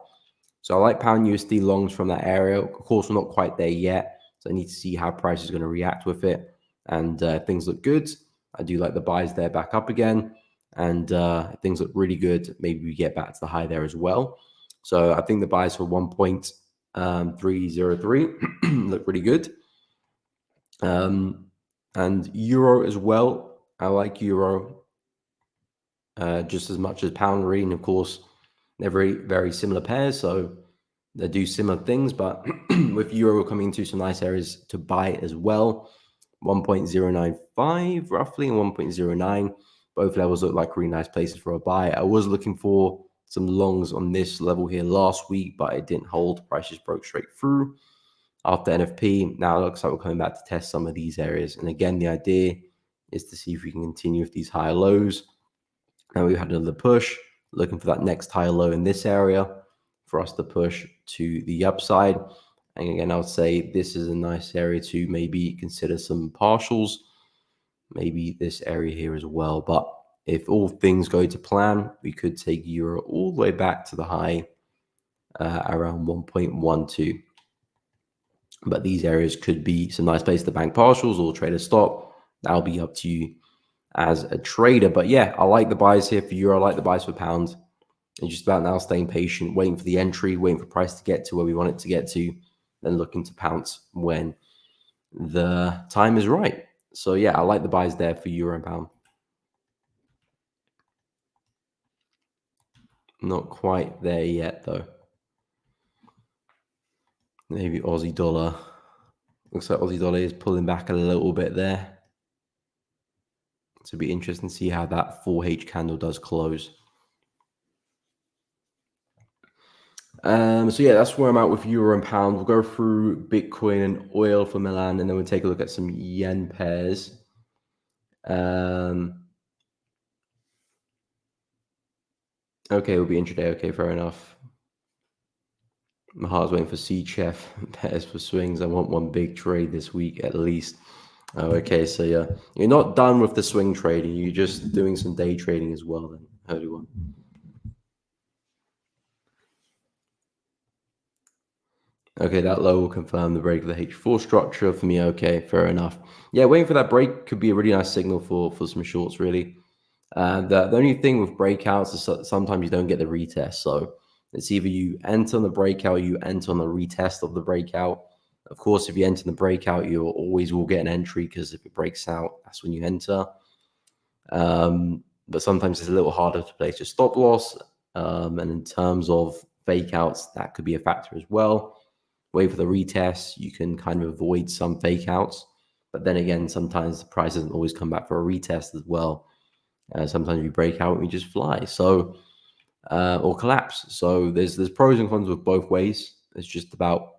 Speaker 1: So I like pound USD longs from that area. Of course, we're not quite there yet, so I need to see how price is going to react with it. And things look good. I do like the buys there back up again, and things look really good. Maybe we get back to the high there as well. So I think the buys for 1.303 look really good. And euro as well. I like euro just as much as pound. And of course, they're very, very similar pairs, so they do similar things. But with euro coming into some nice areas to buy as well, 1.095 roughly and 1.09. Both levels look like really nice places for a buy. I was looking for some longs on this level here last week, but it didn't hold. Price just broke straight through after NFP. Now it looks like we're coming back to test some of these areas. And again, the idea is to see if we can continue with these higher lows. Now we've had another push, looking for that next higher low in this area for us to push to the upside. And again, I would say this is a nice area to maybe consider some partials. maybe this area here as well. But if all things go to plan, we could take euro all the way back to the high around 1.12. But these areas could be some nice place to bank partials or trade a stop. That'll be up to you as a trader. But yeah, I like the buys here for euro. I like the buys for pound. And just about now staying patient, waiting for the entry, waiting for price to get to where we want it to get to, then looking to pounce when the time is right. So yeah, I like the buys there for euro and pound. Not quite there yet though. Maybe Aussie dollar. Looks like Aussie dollar is pulling back a little bit there. So it'll be interesting to see how that 4H candle does close. So yeah, that's where I'm at with euro and pound. We'll go through Bitcoin and oil for Milan, and then we'll take a look at some yen pairs. Okay, we'll be intraday. Okay, fair enough. My heart's waiting for C-Chef pairs for swings. I want one big trade this week at least. Oh, okay, so yeah, you're not done with the swing trading. You're just doing some day trading as well then. Early one. Okay, that low will confirm the break of the H4 structure for me. Okay, fair enough. Yeah, waiting for that break could be a really nice signal for some shorts, really. The only thing with breakouts is sometimes you don't get the retest. So it's either you enter on the breakout, or you enter on the retest of the breakout. Of course, if you enter the breakout, you always will get an entry because if it breaks out, that's when you enter. But sometimes it's a little harder to place your stop loss. And in terms of fake outs, that could be a factor as well. Wait for the retest, you can kind of avoid some fake outs. But then again, sometimes the price doesn't always come back for a retest as well. Sometimes you break out and you just fly, so or collapse. So there's pros and cons with both ways. It's just about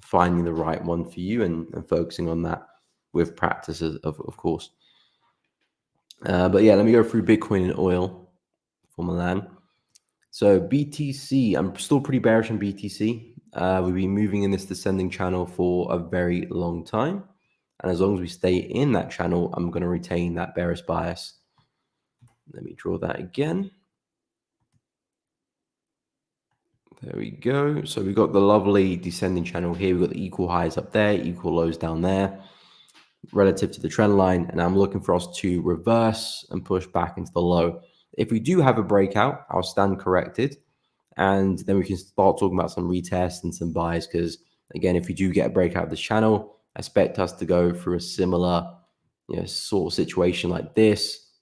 Speaker 1: finding the right one for you and focusing on that with practice, of course. But yeah, let me go through Bitcoin and oil for Milan. So BTC, I'm still pretty bearish on BTC. We've been moving in this descending channel for a very long time. And as long as we stay in that channel, I'm going to retain that bearish bias. Let me draw that again. There we go. So we've got the lovely descending channel here. We've got the equal highs up there, equal lows down there, relative to the trend line. And I'm looking for us to reverse and push back into the low. If we do have a breakout, I'll stand corrected. And then we can start talking about some retests and some buys. Because again, if we do get a breakout of this channel, I expect us to go through a similar sort of situation like this,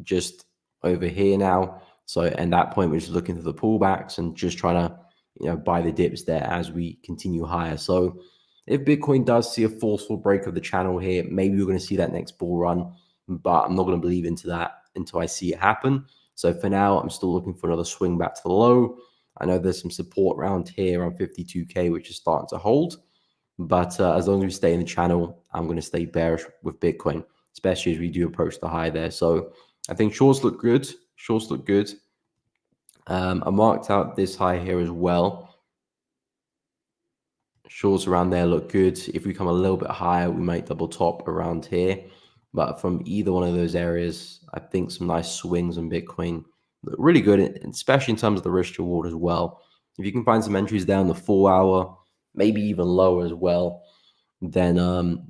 Speaker 1: just over here now. So at that point, we're just looking for the pullbacks and just trying to, buy the dips there as we continue higher. So if Bitcoin does see a forceful break of the channel here, maybe we're going to see that next bull run, but I'm not going to believe into that until I see it happen. So for now, I'm still looking for another swing back to the low. I know there's some support around here around 52K, which is starting to hold. But as long as we stay in the channel, I'm going to stay bearish with Bitcoin, especially as we do approach the high there. So I think shorts look good. Shorts look good. I marked out this high here as well. Shorts around there look good. If we come a little bit higher, we might double top around here. But from either one of those areas, I think some nice swings on Bitcoin look really good, especially in terms of the risk reward as well. If you can find some entries down the 4 hour, maybe even lower as well, then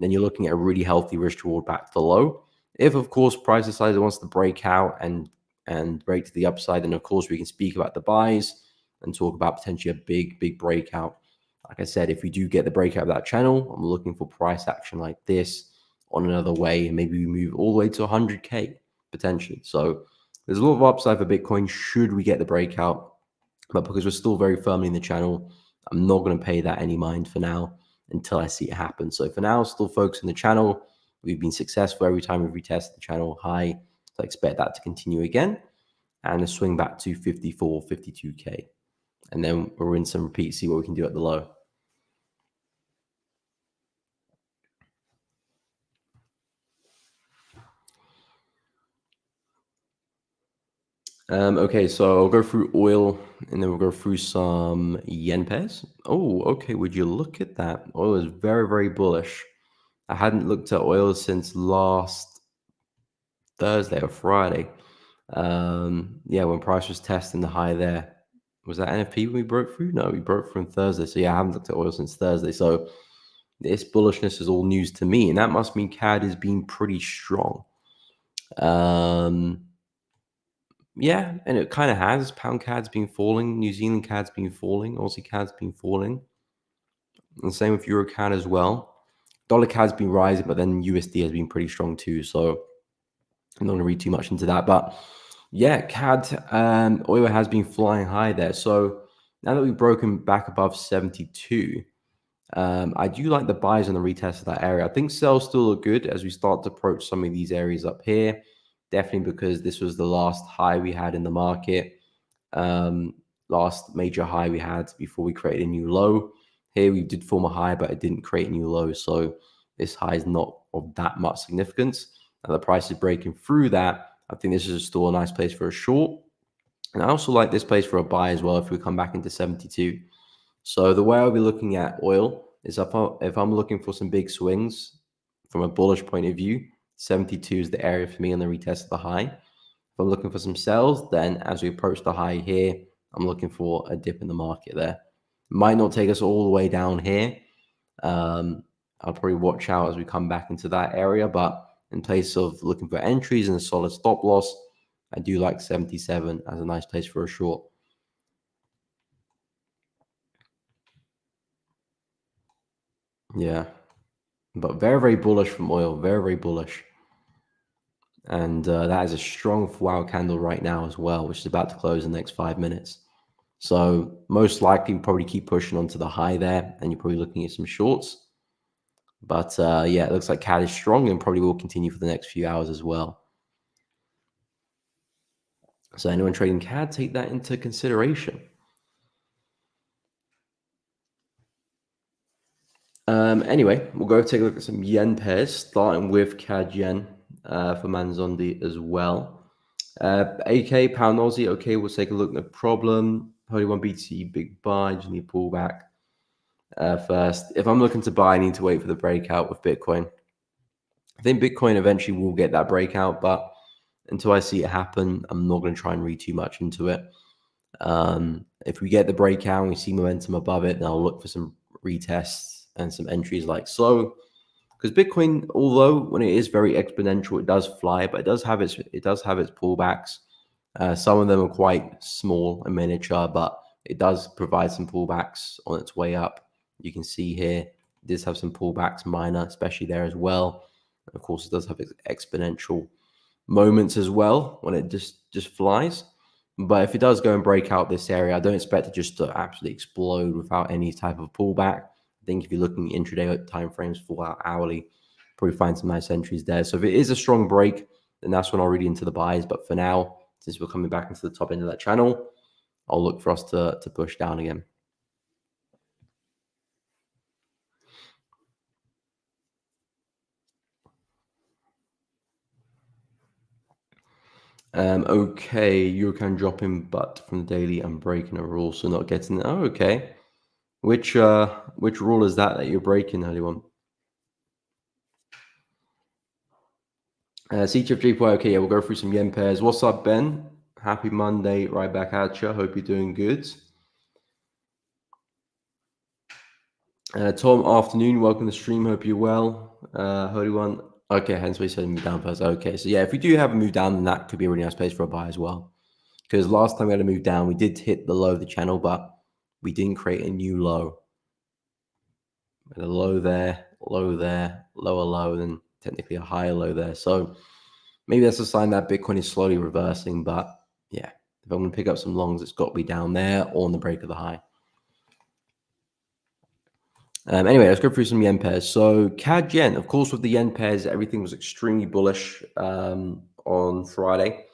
Speaker 1: you're looking at a really healthy risk reward back to the low. If of course price decides it wants to break out and break to the upside, then of course we can speak about the buys and talk about potentially a big breakout. Like I said, if we do get the breakout of that channel, I'm looking for price action like this on another way, and maybe we move all the way to 100K potentially. So there's a lot of upside for Bitcoin should we get the breakout, but because we're still very firmly in the channel, I'm not going to pay that any mind for now until I see it happen. So for now, still focus on the channel. We've been successful every time we've retested the channel high. So I expect that to continue again and a swing back to 54, 52K. And then we'll rinse and repeat, see what we can do at the low. Okay, so I'll go through oil and then we'll go through some yen pairs. Oh, okay. Would you look at that? Oil is very bullish. I hadn't looked at oil since last Thursday or Friday. Yeah, when price was testing the high there. Was that NFP when we broke through? No, we broke through on Thursday. So yeah, I haven't looked at oil since Thursday. So this bullishness is all news to me, and that must mean CAD is being pretty strong. Yeah, and it kind of has. Pound CAD's been falling, New Zealand CAD's been falling, Aussie CAD's been falling, and same with Euro CAD as well. Dollar CAD's been rising, but then USD has been pretty strong too. So I'm not going to read too much into that, but yeah, CAD oil has been flying high there. So now that we've broken back above 72, I do like the buys on the retest of that area. I think sales still look good as we start to approach some of these areas up here. Definitely because this was the last high we had in the market, last major high we had before we created a new low. Here we did form a high, but it didn't create a new low. So this high is not of that much significance. Now the price is breaking through that. I think this is still a nice place for a short. And I also like this place for a buy as well if we come back into 72. So the way I'll be looking at oil is if I'm looking for some big swings from a bullish point of view, 72 is the area for me on the retest of the high. If I'm looking for some sells, then as we approach the high here, I'm looking for a dip in the market there. Might not take us all the way down here. I'll probably watch out as we come back into that area, but in place of looking for entries and a solid stop loss, I do like 77 as a nice place for a short. Yeah, but very, very bullish from oil. Very, very bullish. And that is a strong 4-hour candle right now as well, which is about to close in the next 5 minutes. So most likely we'll probably keep pushing onto the high there, and you're probably looking at some shorts. But yeah, it looks like CAD is strong and probably will continue for the next few hours as well. So anyone trading CAD, take that into consideration. Anyway, we'll go take a look at some yen pairs, starting with CAD yen for Manzondi as well. AK, pound Aussie, okay, we'll take a look, no problem. Holy one BT, big buy, just need pullback first. If I'm looking to buy, I need to wait for the breakout with Bitcoin. I think Bitcoin eventually will get that breakout, but until I see it happen, I'm not going to try and read too much into it. If we get the breakout and we see momentum above it, then I'll look for some retests and some entries like so. Because Bitcoin, although when it is very exponential, it does fly, but it does have its pullbacks. Some of them are quite small and miniature, but it does provide some pullbacks on its way up. You can see here, it does have some pullbacks, minor, especially there as well. And of course, it does have its exponential moments as well when it just flies. But if it does go and break out this area, I don't expect it just to absolutely explode without any type of pullback. I think if you're looking at intraday timeframes, 4 hourly, probably find some nice entries there. So if it is a strong break, then that's when I'll read into the buys. But for now, since we're coming back into the top end of that channel, I'll look for us to push down again. Okay, you can dropping, but from the daily, I'm breaking a rule, so not getting. Oh, okay. Which rule is that you're breaking, anyone? CTFG, okay, yeah, we'll go through some yen pairs. What's up, Ben? Happy Monday, right back at you. Hope you're doing good. Tom, afternoon. Welcome to the stream. Hope you're well. Holy one. Okay, hence we said move down first. Okay, so yeah, if we do have a move down, then that could be a really nice place for a buy as well. Because last time we had a move down, we did hit the low of the channel, but we didn't create a new low. A low there, lower low, then technically a higher low there. So maybe that's a sign that Bitcoin is slowly reversing. But yeah, if I'm going to pick up some longs, it's got to be down there or on the break of the high. Anyway, let's go through some yen pairs. So CAD yen, of course, with the yen pairs, everything was extremely bullish on Friday.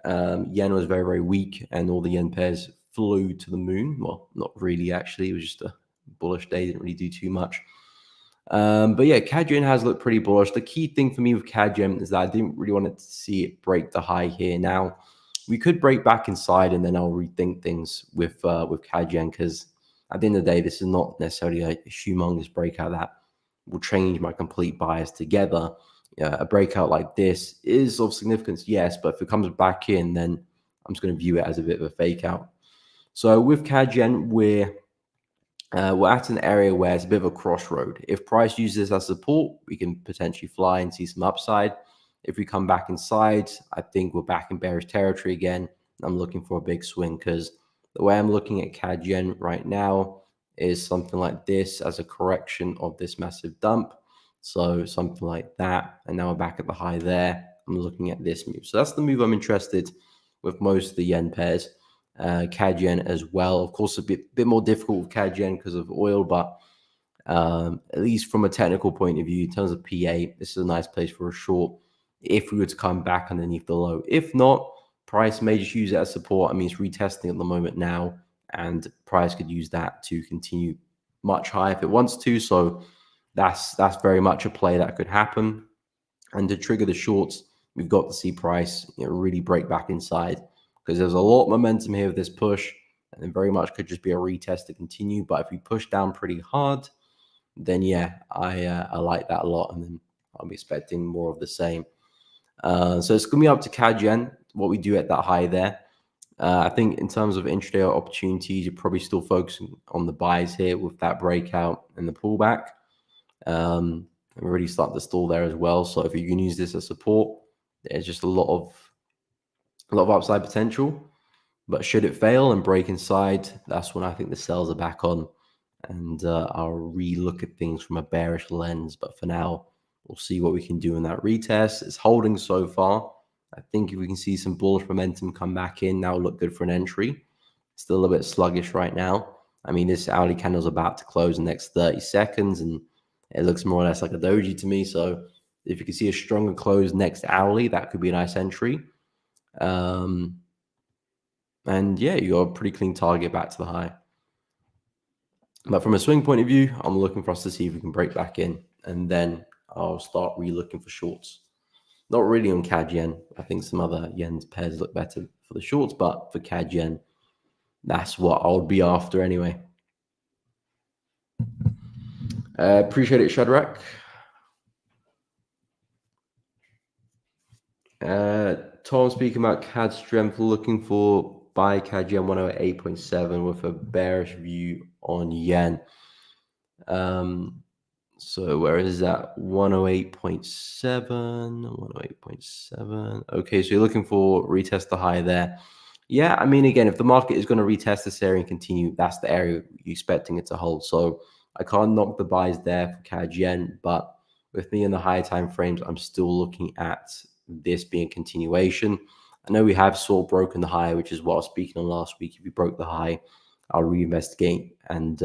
Speaker 1: Yen was very, very weak, and all the yen pairs flew to the moon. Well, not really, actually. It was just a bullish day. Didn't really do too much. But yeah, CAD yen has looked pretty bullish. The key thing for me with CAD yen is that I didn't really want to see it break the high here. Now, we could break back inside, and then I'll rethink things with CAD yen, because at the end of the day, this is not necessarily a humongous breakout that will change my complete bias together a breakout like this is of significance, yes, but if it comes back in, then I'm just going to view it as a bit of a fake out. So with CAD Yen, we're at an area where it's a bit of a crossroad. If price uses this as support, we can potentially fly and see some upside. If we come back inside, I think we're back in bearish territory again. I'm looking for a big swing because the way I'm looking at CAD Yen right now is something like this as a correction of this massive dump. So something like that. And now we're back at the high there. I'm looking at this move. So that's the move I'm interested with most of the yen pairs. CAD Yen as well. Of course, a bit more difficult with CAD Yen because of oil, but at least from a technical point of view, in terms of PA, this is a nice place for a short if we were to come back underneath the low. If not, price may just use it as support. I mean, it's retesting at the moment now, and price could use that to continue much higher if it wants to. So that's very much a play that could happen. And to trigger the shorts, we've got to see price really break back inside, because there's a lot of momentum here with this push, and then very much could just be a retest to continue. But if we push down pretty hard, then yeah, I like that a lot, and then I'm expecting more of the same. So it's going to be up to CAD Yen, what we do at that high there. I think in terms of intraday opportunities, you're probably still focusing on the buys here with that breakout and the pullback. I'm already starting to stall there as well. So if you can use this as support, there's just a lot of upside potential. But should it fail and break inside, that's when I think the sells are back on, and I'll re-look at things from a bearish lens. But for now, we'll see what we can do in that retest. It's holding so far. I think if we can see some bullish momentum come back in, now look good for an entry. Still a little bit sluggish right now. I mean, this hourly candle is about to close in the next 30 seconds, and it looks more or less like a doji to me. So if you can see a stronger close next hourly, that could be a nice entry. And yeah, you got a pretty clean target back to the high. But from a swing point of view, I'm looking for us to see if we can break back in, and then I'll start re-looking for shorts. Not really on CAD Yen. I think some other yen pairs look better for the shorts, but for CAD Yen, that's what I'll be after anyway. Appreciate it, Shadrach. Tom speaking about CAD strength, looking for buy CAD Yen 108.7 with a bearish view on yen. So where is that? 108.7, 108.7. Okay, so you're looking for retest the high there. Yeah, I mean, again, if the market is going to retest this area and continue, that's the area you're expecting it to hold. So I can't knock the buys there for CAD Yen, but with me in the higher time frames, I'm still looking at this being a continuation. I know we have sort of broken the high, which is what I was speaking on last week. If we broke the high, I'll reinvestigate and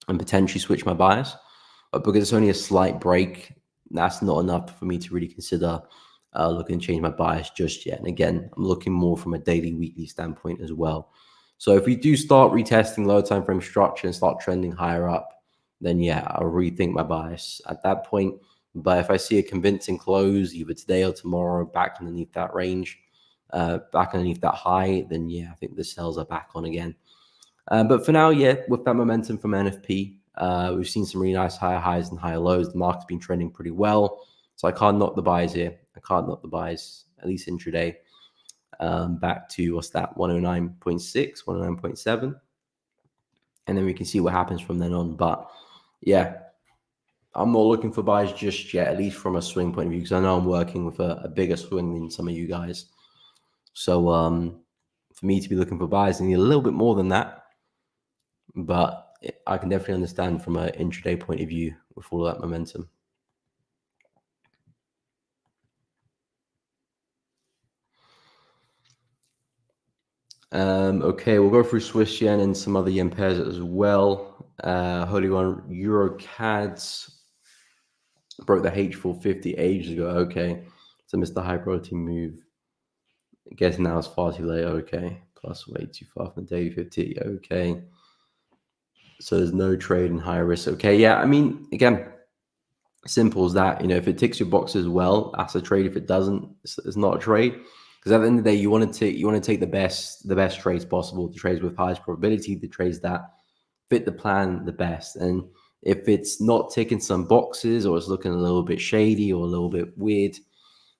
Speaker 1: potentially switch my bias. But because it's only a slight break, that's not enough for me to really consider looking to change my bias just yet. And again, I'm looking more from a daily, weekly standpoint as well. So if we do start retesting low time frame structure and start trending higher up, then yeah, I'll rethink my bias at that point. But if I see a convincing close either today or tomorrow back underneath that range, back underneath that high, then yeah, I think the sells are back on again. But for now, yeah, with that momentum from NFP, we've seen some really nice higher highs and higher lows. The market's been trending pretty well. So I can't knock the buys here. I can't knock the buys, at least intraday, back to, what's that, 109.6, 109.7. And then we can see what happens from then on. But yeah, I'm not looking for buys just yet, at least from a swing point of view, because I know I'm working with a bigger swing than some of you guys. So for me to be looking for buys, I need a little bit more than that. But I can definitely understand from an intraday point of view with all of that momentum. Okay, we'll go through Swiss yen and some other yen pairs as well. Holy One Euro CADs broke the H450 ages ago. Okay, so missed the high protein move. I guess now it's far too late. Okay, plus way too far from the daily 50. Okay, so there's no trade in high risk. Okay, yeah, I mean, again, simple as that. If it ticks your boxes well, that's a trade. If it doesn't, it's not a trade. Because at the end of the day, you want to take the best trades possible, the trades with highest probability, the trades that fit the plan the best. And If it's not ticking some boxes or it's looking a little bit shady or a little bit weird,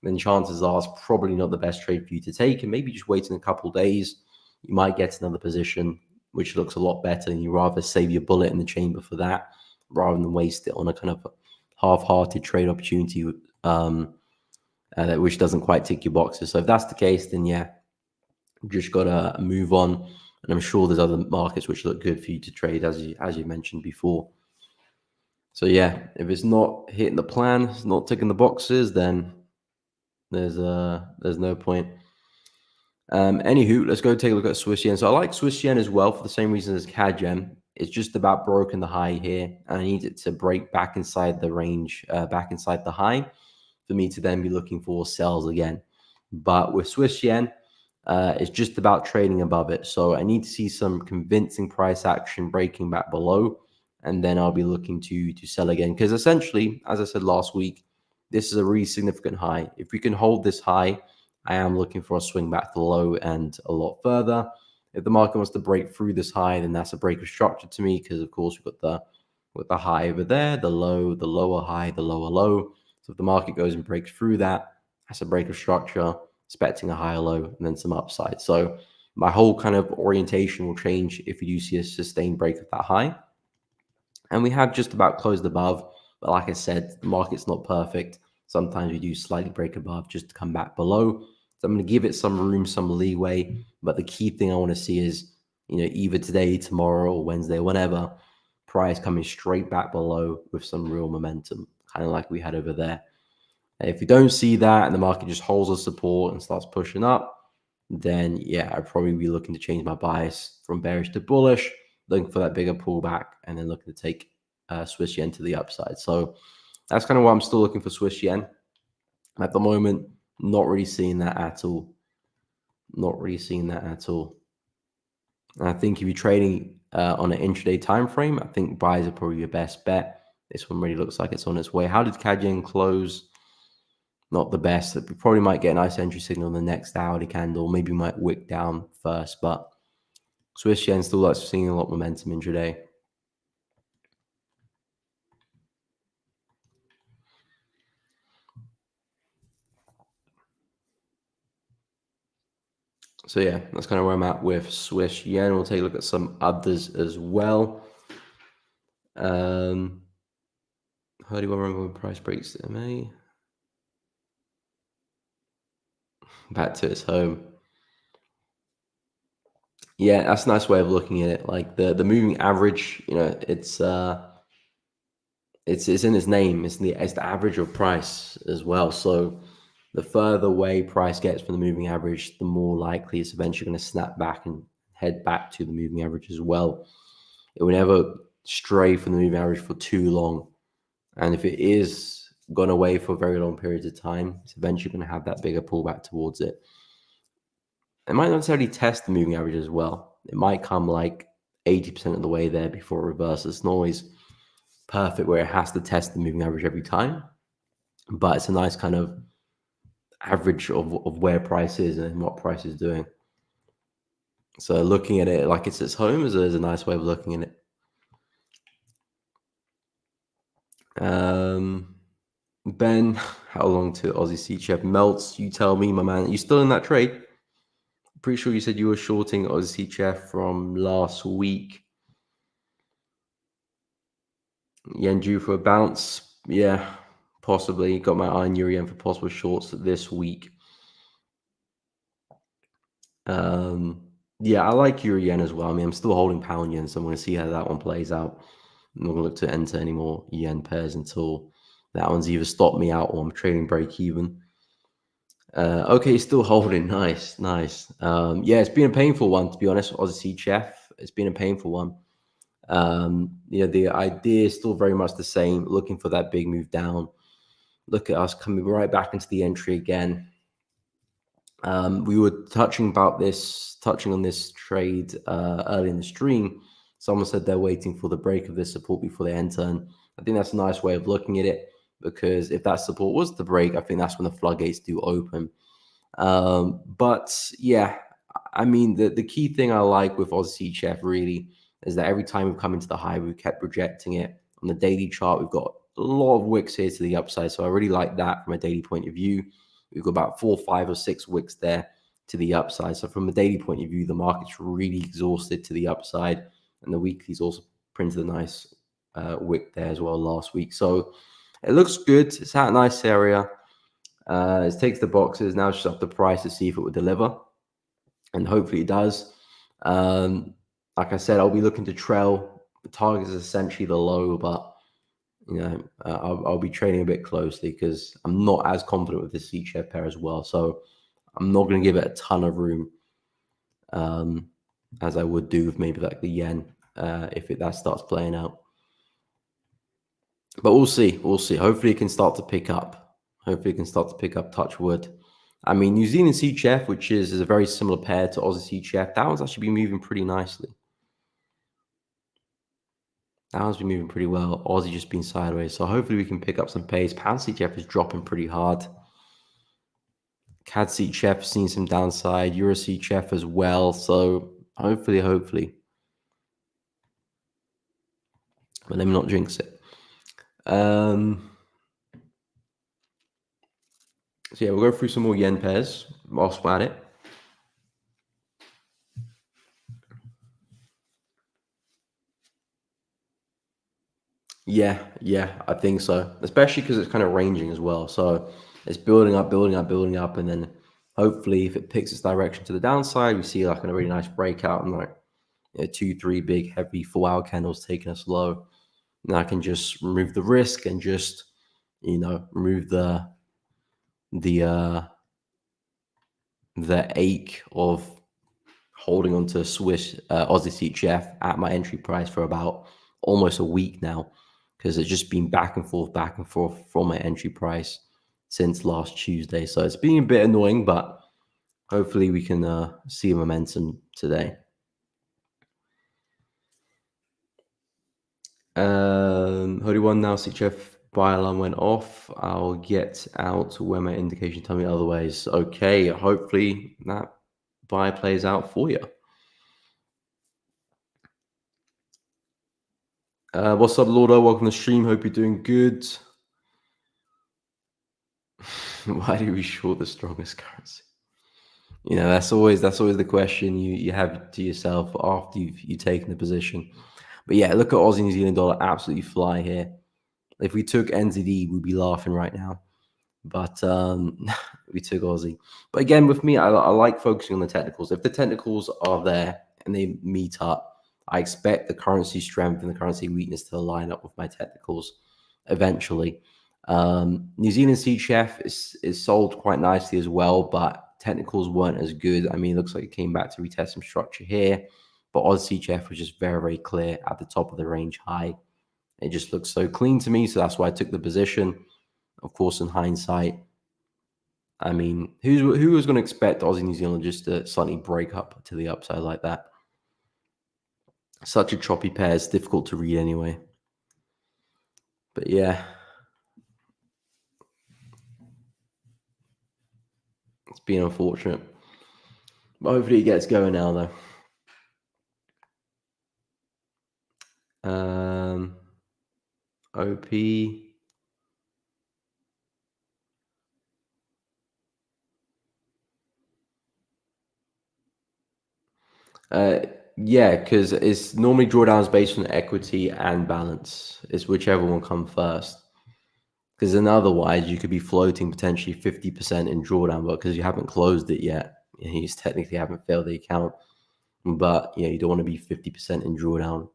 Speaker 1: then chances are it's probably not the best trade for you to take. And maybe just waiting a couple of days, you might get another position which looks a lot better, and you rather save your bullet in the chamber for that rather than waste it on a kind of half-hearted trade opportunity which doesn't quite tick your boxes. So if that's the case, then yeah, you just gotta move on. And I'm sure there's other markets which look good for you to trade, as you mentioned before. So yeah, if it's not hitting the plan, it's not ticking the boxes, then there's no point. Anywho, let's go take a look at Swiss yen. So I like Swiss yen as well for the same reason as CAD yen. It's just about broken the high here, and I need it to break back inside the range, back inside the high, for me to then be looking for sells again. But with Swiss yen, it's just about trading above it. So I need to see some convincing price action breaking back below, and then I'll be looking to sell again. Because essentially, as I said last week, this is a really significant high. If we can hold this high, I am looking for a swing back to the low and a lot further. If the market wants to break through this high, then that's a break of structure to me, because of course we've got the high over there, the low, the lower high, the lower low. So if the market goes and breaks through that, that's a break of structure, expecting a higher low and then some upside. So my whole kind of orientation will change if we do see a sustained break of that high. And we have just about closed above, but like I said, the market's not perfect. Sometimes we do slightly break above just to come back below. So I'm going to give it some room, some leeway. But the key thing I want to see is, either today, tomorrow, or Wednesday, whenever, price coming straight back below with some real momentum, kind of like we had over there. And if we don't see that and the market just holds the support and starts pushing up, then yeah, I'd probably be looking to change my bias from bearish to bullish, looking for that bigger pullback, and then looking to take Swiss yen to the upside. So that's kind of why I'm still looking for Swiss yen. At the moment, not really seeing that at all. Not really seeing that at all. And I think if you're trading on an intraday time frame, I think buys are probably your best bet. This one really looks like it's on its way. How did CAD yen close? Not the best. We probably might get a nice entry signal in the next hourly candle. Maybe might wick down first, but Swiss yen still likes seeing a lot of momentum intraday. So yeah, that's kind of where I'm at with Swiss yen. We'll take a look at some others as well. How do I remember when price breaks the MA? Back to its home. Yeah, that's a nice way of looking at it. Like the moving average, it's in its name. It's the average of price as well. So the further away price gets from the moving average, the more likely it's eventually going to snap back and head back to the moving average as well. It will never stray from the moving average for too long. And if it is gone away for very long periods of time, it's eventually going to have that bigger pullback towards it. It might not necessarily test the moving average as well. It might come like 80% of the way there before it reverses. It's not always perfect where it has to test the moving average every time, but it's a nice kind of average of where price is and what price is doing. So looking at it like it's its home is a nice way of looking at it. Ben, how long to Aussie CHF melts? You tell me, my man. You still in that trade? Pretty sure you said you were shorting Aussie CHF from last week. Yen due for a bounce. Yeah, possibly. Got my eye on Euro yen for possible shorts this week. Yeah, I like Euro yen as well. I mean, I'm still holding pound yen, so I'm going to see how that one plays out. I'm not going to look to enter any more yen pairs until that one's either stopped me out or I'm trading break even. Okay, still holding. Nice. Yeah, it's been a painful one, to be honest. Aussie CHF, it's been a painful one. The idea is still very much the same, looking for that big move down. Look at us coming right back into the entry again. We were touching on this trade early in the stream. Someone said they're waiting for the break of this support before they enter. And I think that's a nice way of looking at it, because if that support was to break, I think that's when the floodgates do open. But yeah, I mean, the key thing I like with Aussie CHF really is that every time we've come into the high, we've kept rejecting it On the daily chart, we've got a lot of wicks here to the upside. So I really like that from a daily point of view. We've got about 4, 5, or 6 wicks there to the upside. So from a daily point of view, the market's really exhausted to the upside. And the weekly's also printed a nice wick there as well last week. So it looks good. It's at a nice area. It takes the boxes. Now it's just up the price to see if it would deliver. And hopefully it does. Like I said, I'll be looking to trail. The target is essentially the low, but I'll be trading a bit closely because I'm not as confident with the C-share pair as well. So I'm not going to give it a ton of room as I would do with maybe like the yen if that starts playing out. But we'll see. We'll see. Hopefully it can start to pick up. Touch wood. I mean, New Zealand CHF, which is a very similar pair to Aussie CHF, that one's actually been moving pretty nicely. That one's been moving pretty well. Aussie just been sideways. So hopefully we can pick up some pace. Pound CHF is dropping pretty hard. CAD CHF seen some downside. Euro CHF as well. So hopefully. But let me not jinx it. So yeah, we'll go through some more yen pairs whilst we're at it. Yeah, I think so. Especially because it's kind of ranging as well. So it's building up, and then hopefully if it picks its direction to the downside, we see like a really nice breakout and like 2, 3 big heavy 4-hour candles taking us low. Now I can just remove the risk and just remove the ache of holding on to Swiss Aussie CHF at my entry price for about almost a week now, because it's just been back and forth from my entry price since last Tuesday. So it's been a bit annoying, but hopefully we can see a momentum today. Hoodie one now, CHF buy alarm went off. I'll get out where my indication tell me otherwise. Okay, hopefully that buy plays out for you. What's up, Lordo? Welcome to the stream. Hope you're doing good. Why do we short the strongest currency? That's always the question you have to yourself after you've taken the position. But yeah, look at Aussie New Zealand dollar absolutely fly here. If we took NZD, we'd be laughing right now. But we took Aussie. But again, with me, I like focusing on the technicals. If the technicals are there and they meet up, I expect the currency strength and the currency weakness to line up with my technicals eventually. New Zealand CHF is sold quite nicely as well, but technicals weren't as good. I mean, it looks like it came back to retest some structure here, but Aussie CHF was just very, very clear at the top of the range high. It just looks so clean to me, so that's why I took the position. Of course, in hindsight, I mean, who was going to expect Aussie New Zealand just to slightly break up to the upside like that? Such a choppy pair. It's difficult to read anyway. But yeah, it's been unfortunate. But hopefully it gets going now, though. OP. Yeah, because it's normally drawdowns based on equity and balance. It's whichever one comes first. Because then otherwise you could be floating potentially 50% in drawdown, but because you haven't closed it yet, you just technically haven't failed the account. But yeah, you don't want to be 50% in drawdown,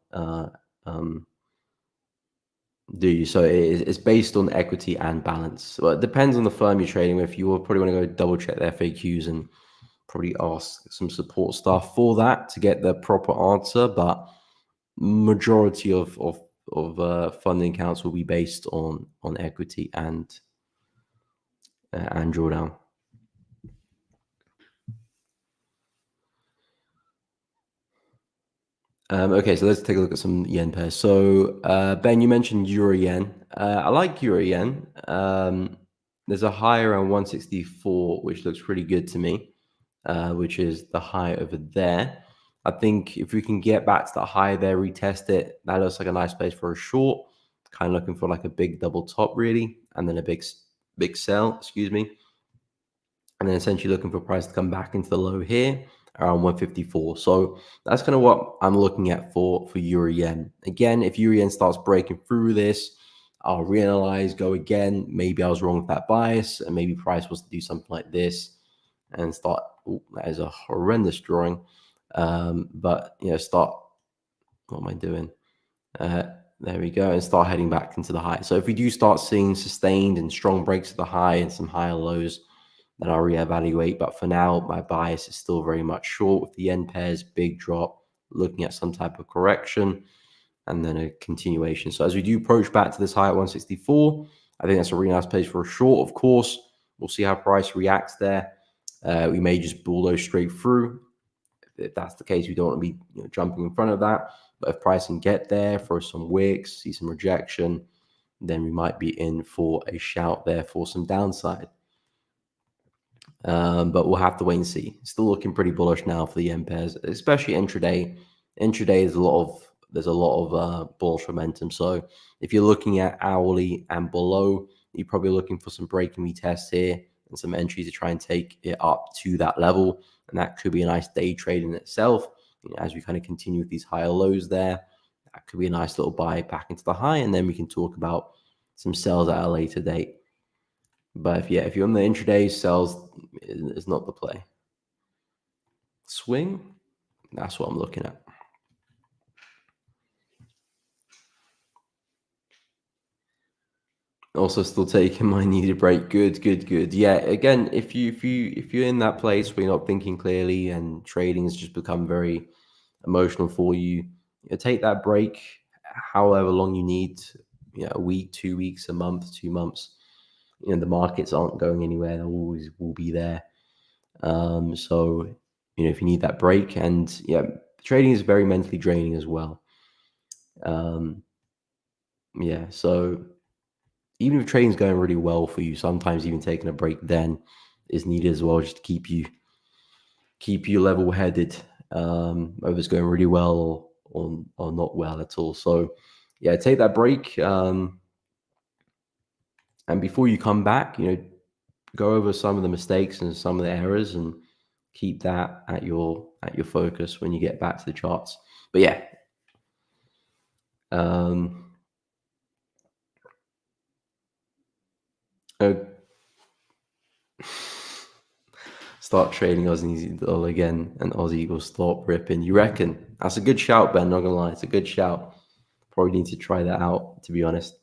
Speaker 1: do you? So it's based on equity and balance. Well, it depends on the firm you're trading with. You will probably want to go double check their FAQs and probably ask some support staff for that to get the proper answer. But majority of funding accounts will be based on equity and drawdown. Okay, so let's take a look at some yen pairs. So Ben, you mentioned euro yen. I like euro yen. There's a high around 164, which looks pretty good to me, which is the high over there. I think if we can get back to the high there, retest it, that looks like a nice place for a short. kind of looking for like a big double top really, and then a big sell, excuse me. And then essentially looking for price to come back into the low here around 154. So that's kind of what I'm looking at for euro yen. Again, if euro yen starts breaking through this, I'll reanalyze, go again. Maybe I was wrong with that bias, and maybe price was to do something like this and start. Ooh, that is a horrendous drawing. But start. What am I doing? There we go, and start heading back into the high. So if we do start seeing sustained and strong breaks of the high and some higher lows, then I'll reevaluate. But for now, my bias is still very much short with the yen pairs, big drop, looking at some type of correction, and then a continuation. So as we do approach back to this high at 164, I think that's a really nice place for a short. Of course, we'll see how price reacts there. We may just bulldoze straight through. If that's the case, we don't want to be jumping in front of that. But if price can get there for some wicks, see some rejection, then we might be in for a shout there for some downside. But we'll have to wait and see. Still looking pretty bullish now for the yen pairs, especially intraday. Intraday is there's a lot of bullish momentum. So if you're looking at hourly and below, you're probably looking for some break and retest here and some entries to try and take it up to that level. And that could be a nice day trade in itself. As we kind of continue with these higher lows there, that could be a nice little buy back into the high. And then we can talk about some sells at a later date. But if you're on the intraday, sells is not the play. Swing, that's what I'm looking at. Also still taking my needed break. Good. Yeah, again, if you're in that place where you're not thinking clearly and trading has just become very emotional for you, take that break however long you need, a week, 2 weeks, a month, 2 months. The markets aren't going anywhere. They always will be there. So if you need that break, and trading is very mentally draining as well. So even if trading's going really well for you, sometimes even taking a break then is needed as well, just to keep you level-headed, whether it's going really well or not well at all. So take that break, and before you come back, go over some of the mistakes and some of the errors, and keep that at your focus when you get back to the charts. But start trading Aussie dollar again, and Aussie will stop ripping. You reckon? That's a good shout, Ben. Not gonna lie, it's a good shout. Probably need to try that out, to be honest.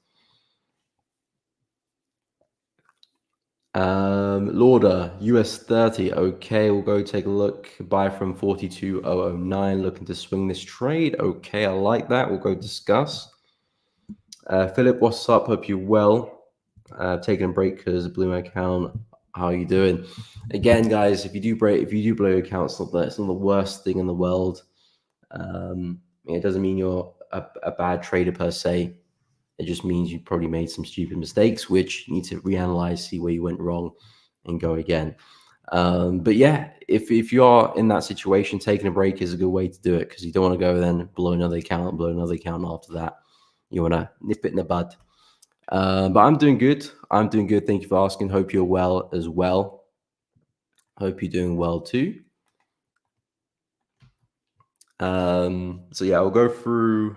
Speaker 1: Lauder, US 30. Okay, we'll go take a look. Buy from 42,009. Looking to swing this trade. Okay, I like that. We'll go discuss. Philip, what's up? Hope you're well. Taking a break because blew my account. How are you doing? Again, guys, if you do blow your account, it's not the worst thing in the world. It doesn't mean you're a bad trader per se. It just means you probably made some stupid mistakes, which you need to reanalyze, see where you went wrong, and go again. But if you are in that situation, taking a break is a good way to do it, because you don't want to go then blow another account after that. You want to nip it in the bud. But I'm doing good. Thank you for asking. Hope you're well as well. Hope you're doing well too. I'll go through.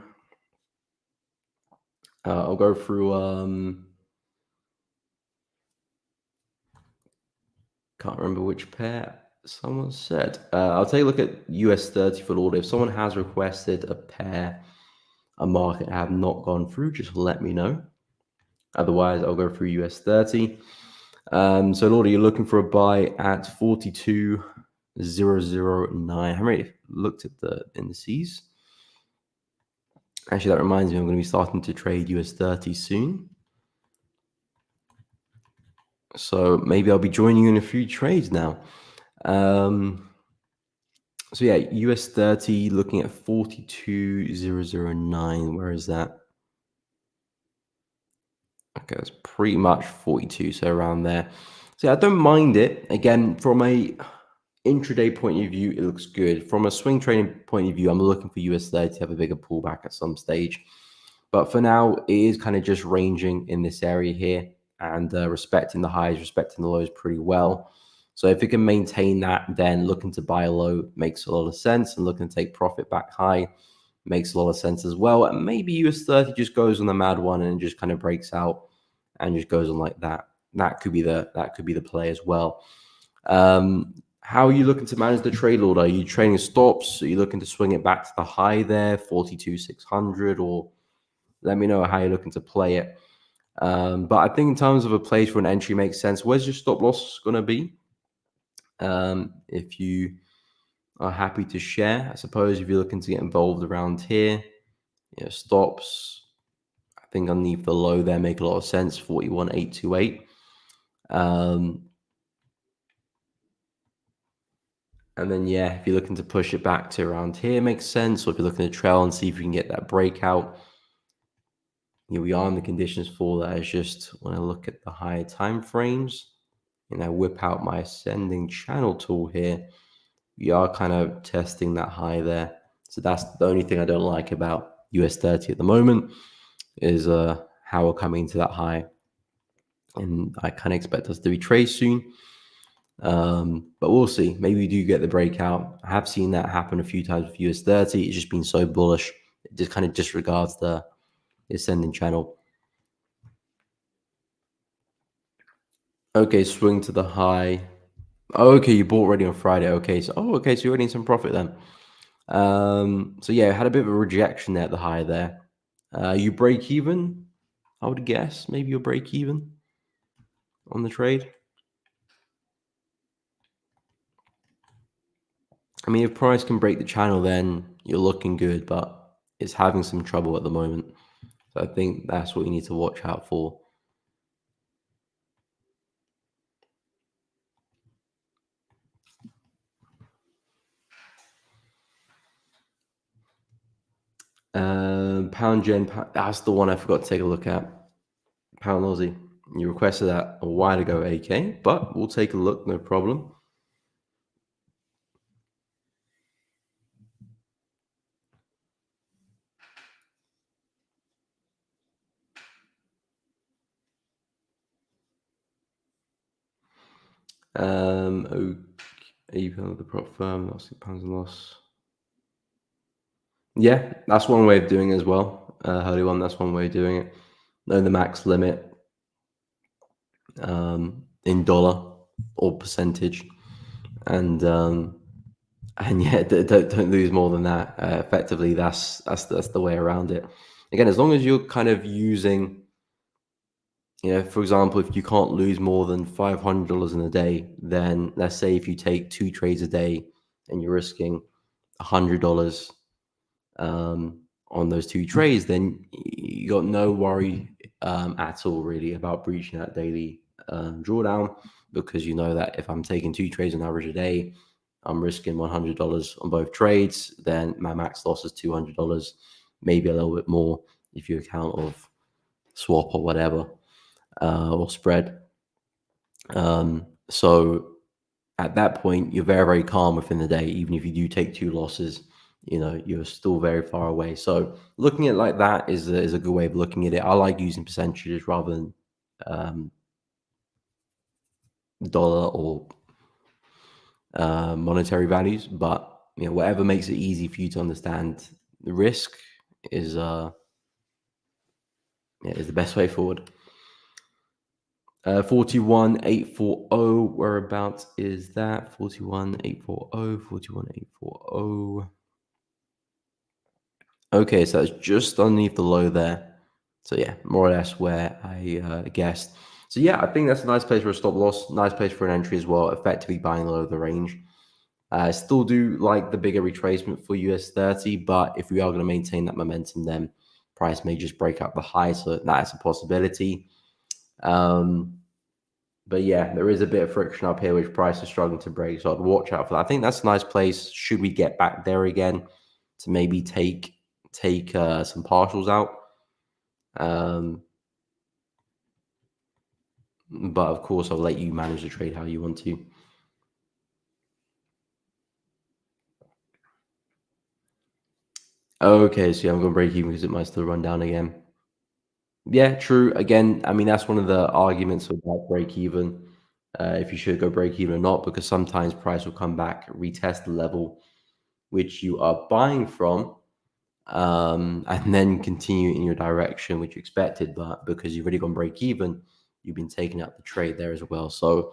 Speaker 1: Can't remember which pair someone said. I'll take a look at US 30 for order. If someone has requested a pair, a market have not gone through, just let me know. Otherwise, I'll go through US 30. So Lordy, you're looking for a buy at 42,009. I haven't really looked at the indices. Actually, that reminds me, I'm going to be starting to trade US 30 soon. So maybe I'll be joining you in a few trades now. US 30 looking at 42,009. Where is that? Okay, that's pretty much 42, so around there. So I don't mind it. Again, from a intraday point of view, it looks good. From a swing trading point of view, I'm looking for US 30 to have a bigger pullback at some stage. But for now, it is kind of just ranging in this area here and respecting the highs, respecting the lows pretty well. So if it can maintain that, then looking to buy low makes a lot of sense, and looking to take profit back high makes a lot of sense as well. And maybe US 30 just goes on the mad one and just kind of breaks out and just goes on like that. That could be the play as well. How are you looking to manage the trade, Lord? Are you trading stops? Are you looking to swing it back to the high there, 42,600, or let me know how you're looking to play it. But I think in terms of a place for an entry makes sense. Where's your stop loss going to be? If you are happy to share, I suppose if you're looking to get involved around here, stops, I think underneath the low there make a lot of sense, 41,828. And then, if you're looking to push it back to around here, makes sense. Or if you're looking to trail and see if you can get that breakout, we are in the conditions for that. It's just when I look at the higher time frames and I whip out my ascending channel tool here, we are kind of testing that high there. So that's the only thing I don't like about US 30 at the moment is how we're coming into that high. And I kind of expect us to be traced soon. But we'll see. Maybe we do get the breakout. I have seen that happen a few times with US 30. It's just been so bullish. It just kind of disregards the ascending channel. Okay, swing to the high. Oh, okay, you bought already on Friday. Okay, so you're already in some profit then. So yeah, had a bit of a rejection there at the high there. You break even, I would guess. Maybe you'll break even on the trade. I mean, if price can break the channel, then you're looking good, but it's having some trouble at the moment. So I think that's what you need to watch out for. Pound yen, that's the one I forgot to take a look at. Pound Aussie. You requested that a while ago, AK, but we'll take a look, no problem. Okay, the prop firm, lost pounds and loss. Yeah, that's one way of doing it as well. Holy one, that's one way of doing it. Know the max limit in dollar or percentage, and yeah, don't lose more than that. Effectively, that's the way around it. Again, as long as you're kind of using, for example, if you can't lose more than $500 in a day, then let's say if you take 2 trades a day and you're risking $100 on those 2 trades, then you got no worry at all really about breaching that daily drawdown, because you know that if I'm taking 2 trades on average a day, I'm risking $100 on both trades, then my max loss is $200, maybe a little bit more if you account of swap or whatever, or spread. So at that point, you're very, very calm within the day. Even if you do take 2 losses, you're still very far away. So looking at it like that is a good way of looking at it. I like using percentages rather than dollar or monetary values. But whatever makes it easy for you to understand the risk is the best way forward. 41,840. Whereabouts is that? 41,840. 41,840. Okay, so it's just underneath the low there. So yeah, more or less where I guessed. So yeah, I think that's a nice place for a stop loss. Nice place for an entry as well. Effectively buying low of the range. I still do like the bigger retracement for US 30, but if we are going to maintain that momentum, then price may just break out the high. So that is a possibility. But yeah, there is a bit of friction up here, which price is struggling to break. So I'd watch out for that. I think that's a nice place. Should we get back there again to maybe take some partials out? But of course, I'll let you manage the trade how you want to. Okay, so yeah, I'm going to break even because it might still run down again. Yeah, true. Again, I mean, that's one of the arguments about break even, if you should go break even or not, because sometimes price will come back, retest the level which you are buying from, and then continue in your direction which you expected. But because you've already gone break even, you've been taking out the trade there as well. So,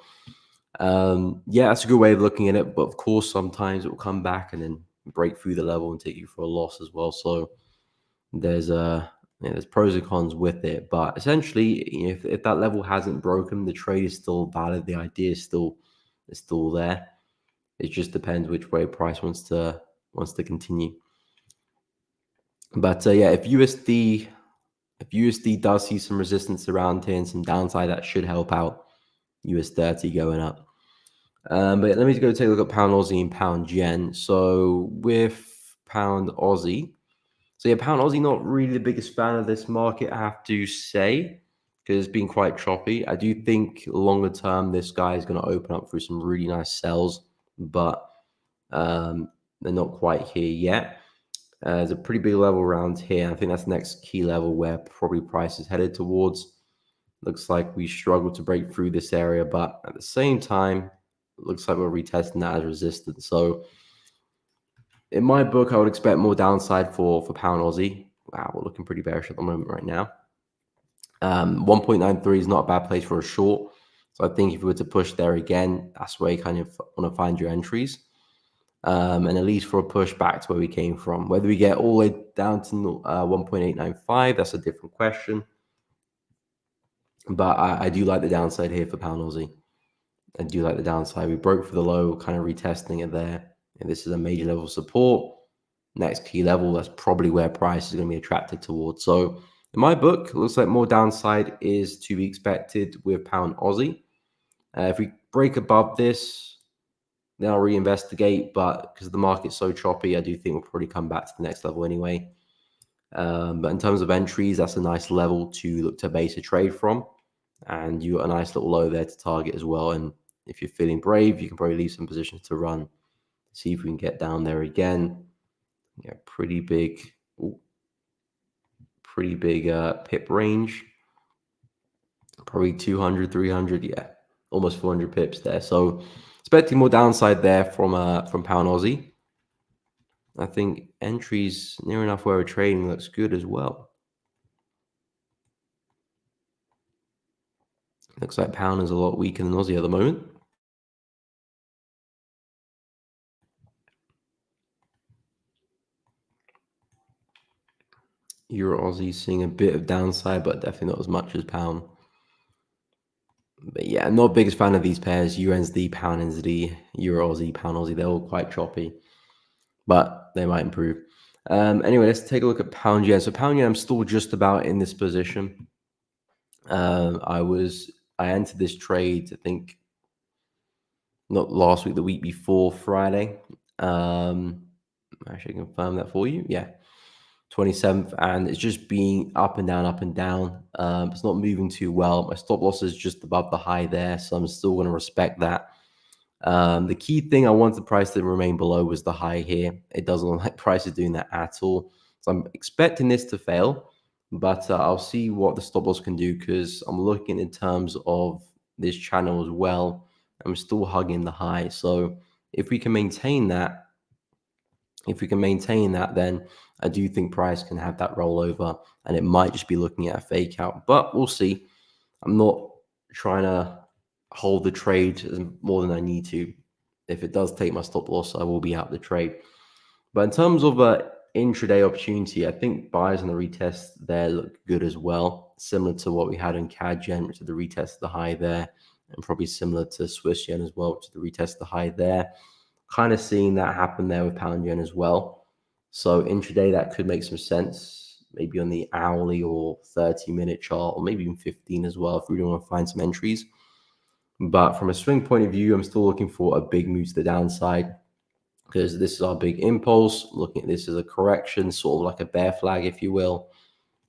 Speaker 1: yeah, that's a good way of looking at it. But of course, sometimes it will come back and then break through the level and take you for a loss as well. So, there's there's pros and cons with it, but essentially, if that level hasn't broken, the trade is still valid. The idea is still there. It just depends which way price wants to continue. But yeah, if USD does see some resistance around here and some downside, that should help out US 30 going up. But let me go take a look at pound Aussie and pound yen. So with pound Aussie. So yeah, pound Aussie, not really the biggest fan of this market, I have to say, because it's been quite choppy. I do think longer term, this guy is going to open up through some really nice sells, but they're not quite here yet. There's a pretty big level around here. I think that's the next key level where probably price is headed towards. Looks like we struggle to break through this area, but at the same time, looks like we're retesting that as resistance. So in my book, I would expect more downside for pound Aussie. Wow, we're looking pretty bearish at the moment right now. 1.93 is not a bad place for a short. So I think if we were to push there again, that's where you kind of want to find your entries. And at least for a push back to where we came from. Whether we get all the way down to 1.895, that's a different question. But I do like the downside here for pound Aussie. I do like the downside. We broke for the low, kind of retesting it there. And this is a major level of support. Next key level, that's probably where price is going to be attracted towards. So in my book, it looks like more downside is to be expected with pound Aussie. If we break above this, then I'll reinvestigate. But because the market's so choppy, I do think we'll probably come back to the next level anyway. But in terms of entries, that's a nice level to look to base a trade from. And you got a nice little low there to target as well. And if you're feeling brave, you can probably leave some positions to run. See if we can get down there again. Yeah, pretty big pip range. Probably 200, 300, yeah, almost 400 pips there. So expecting more downside there from pound Aussie. I think entries near enough where we're trading looks good as well. Looks like pound is a lot weaker than Aussie at the moment. Euro Aussie seeing a bit of downside, but definitely not as much as pound. But yeah, I'm not the biggest fan of these pairs. USD, pound NZD, Euro Aussie, pound Aussie. They're all quite choppy, but they might improve. Anyway, let's take a look at pound yen. So pound yen, I'm still just about in this position. I entered this trade, I think, not last week, the week before Friday. Actually, confirm that for you. Yeah, 27th, and it's just being up and down, up and down. It's not moving too well. My stop loss is just above the high there, so I'm still going to respect that. The key thing I want the price to remain below was the high here. It doesn't look like price is doing that at all. So I'm expecting this to fail, but I'll see what the stop loss can do because I'm looking in terms of this channel as well. I'm still hugging the high. So if we can maintain that, then I do think price can have that rollover and it might just be looking at a fake out, but we'll see. I'm not trying to hold the trade more than I need to. If it does take my stop loss, I will be out the trade. But in terms of a intraday opportunity, I think buys on the retest there look good as well, similar to what we had in CAD Yen, which is the retest of the high there, and probably similar to Swiss Yen as well, which is the retest of the high there. Kind of seeing that happen there with pound yen as well. So intraday, that could make some sense, maybe on the hourly or 30-minute chart, or maybe even 15 as well, if we really want to find some entries. But from a swing point of view, I'm still looking for a big move to the downside because this is our big impulse. Looking at this as a correction, sort of like a bear flag, if you will,